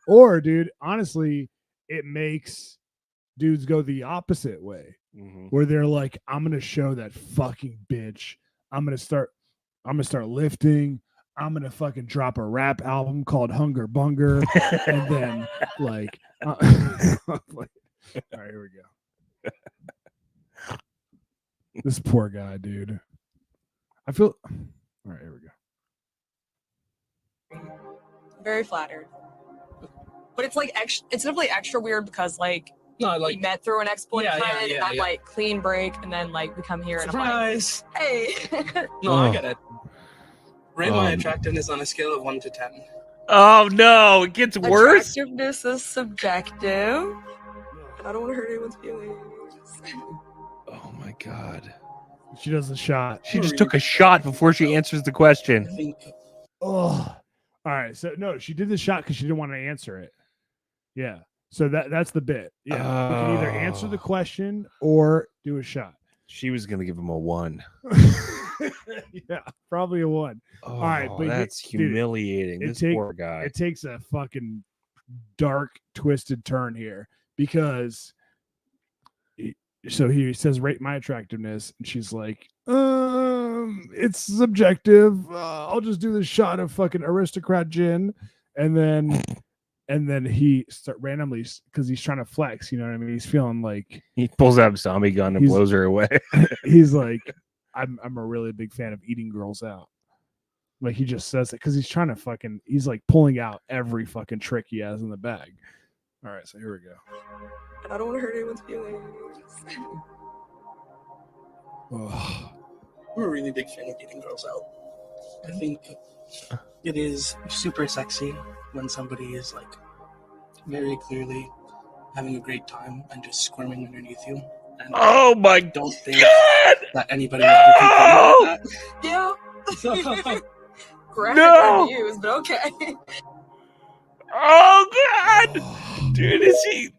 Or, dude, honestly, it makes dudes go the opposite way, where they're like, I'm gonna show that fucking bitch. I'm gonna start lifting. I'm gonna fucking drop a rap album called Hunger Bunger, and then like, all right, here we go. This poor guy, dude. I feel. All right, here we go. Very flattered. But it's like it's definitely extra weird because like we met through an ex-boyfriend, and I'm like clean break, and then like we come here Surprise. and I'm like, hey. No, I get it. Rate my attractiveness on a scale of 1 to 10. Oh no, it gets worse. Attractiveness is subjective. I don't want to hurt anyone's feelings. Oh my god. She does a shot. She just took a shot before she answers the question. Oh. All right. So no, she did the shot because she didn't want to answer it. Yeah. So that's the bit. Yeah. You can either answer the question or do a shot. She was gonna give him a 1. Yeah, probably a 1. Oh, all right, but that's humiliating. This poor guy. It takes a fucking dark, twisted turn here, because so he says, rate my attractiveness, and she's like, it's subjective. I'll just do this shot of fucking aristocrat gin, and then he start randomly, because he's trying to flex, you know what I mean? He's feeling like he pulls out a zombie gun and blows her away. He's like, I'm a really big fan of eating girls out. Like, he just says it because he's trying to he's like pulling out every fucking trick he has in the bag. All right, so here we go. I don't want to hurt anyone's feelings. I'm a really big fan of eating girls out. I think it is super sexy when somebody is like very clearly having a great time and just squirming underneath you. And oh my don't think that anybody would ever complain about Yeah. Graphic No. reviews, but okay. Oh god, dude, is he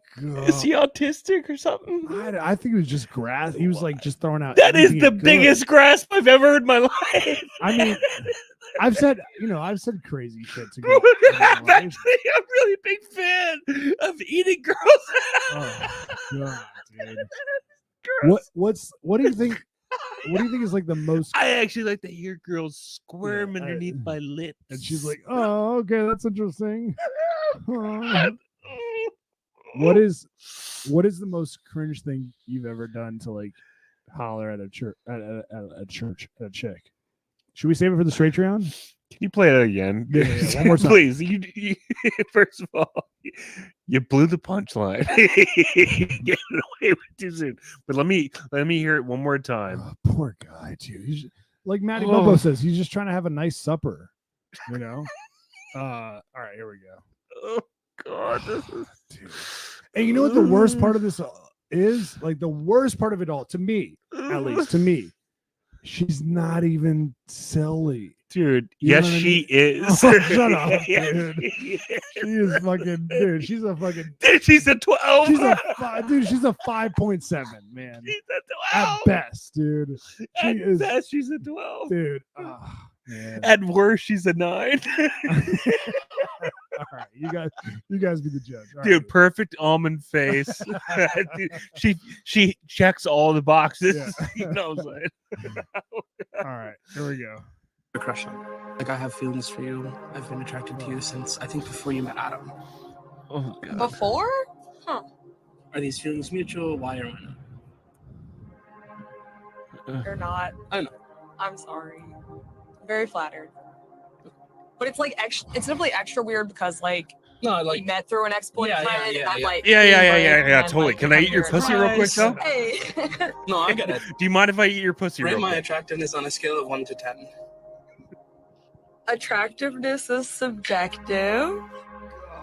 autistic or something? I think it was just grass. He was like just throwing out. That is anything the he could. biggest grasp I've ever heard in my life. I mean, I've said crazy shit to go. I'm actually a really big fan of eating girls. Oh god, dude. What do you think? What do you think is like the most? I actually like to hear girls squirm underneath my lips. And she's like, "Oh, okay, that's interesting." What is the most cringe thing you've ever done to like holler at a church at a chick? Should we save it for the straight round? Can you play that again? Yeah, one more time. Please. You first of all, you blew the punchline. Get away with too soon. But let me hear it one more time. Oh, poor guy, dude. He's like Matty Bobo says, he's just trying to have a nice supper. You know? All right, here we go. Oh god, this is dude. And you know what the worst part of this is like the worst part of it all, to me, at least to me, she's not even silly. Dude, You know yes, what I she mean? is. Oh, shut up, Yes, dude. she She is fucking, dude. She's a fucking. Dude, she's a 12. She's a dude. She's a 5.7, man. She's a 12. At best, dude. She At is. best, she's a 12. Dude. Oh, man. At worst, she's a 9. All right, you guys be the judge. All Dude, right. perfect almond face. Dude, she checks all the boxes. Yeah. You know what I'm saying? All right, here we go. A crush on. Like I have feelings for you. I've been attracted to you since I think before you met Adam. Oh God. Before? Huh. Are these feelings mutual? Why or why not? Or not. I know. I'm sorry. Very flattered. But it's like it's definitely extra weird because like we met through an ex-boyfriend and I'm like Yeah, totally. Can I eat your pussy real quick, though? Hey. No, I get it. Do you mind if I eat your pussy Rate real my quick? attractiveness on a scale of 1 to 10. Attractiveness is subjective.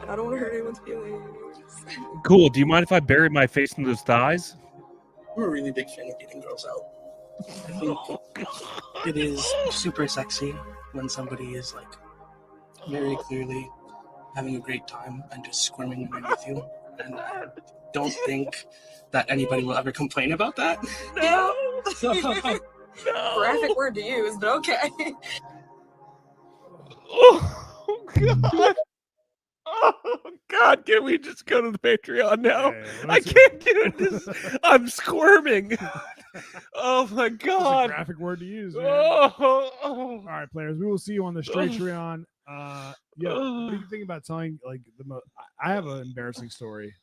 I don't want to hurt anyone's feelings. Cool. Do you mind if I bury my face in those thighs? I'm a really big fan of getting girls out. I think it is super sexy when somebody is like very clearly having a great time and just squirming underneath you. And I don't think that anybody will ever complain about that. No. No. Graphic word to use, but okay. Oh God. Oh God, can we just go to the Patreon now? Hey, I can't do this. I'm squirming. Oh my That's a God. graphic word to use, man. Oh. All right, players. We will see you on the Patreon. Yeah. What do you think about telling like I have an embarrassing story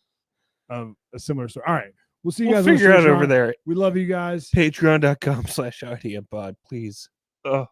of a similar story. All right. We'll see you We'll guys on the figure it out Patreon. over there. We love you guys. Patreon.com/IDM pod, please. Oh.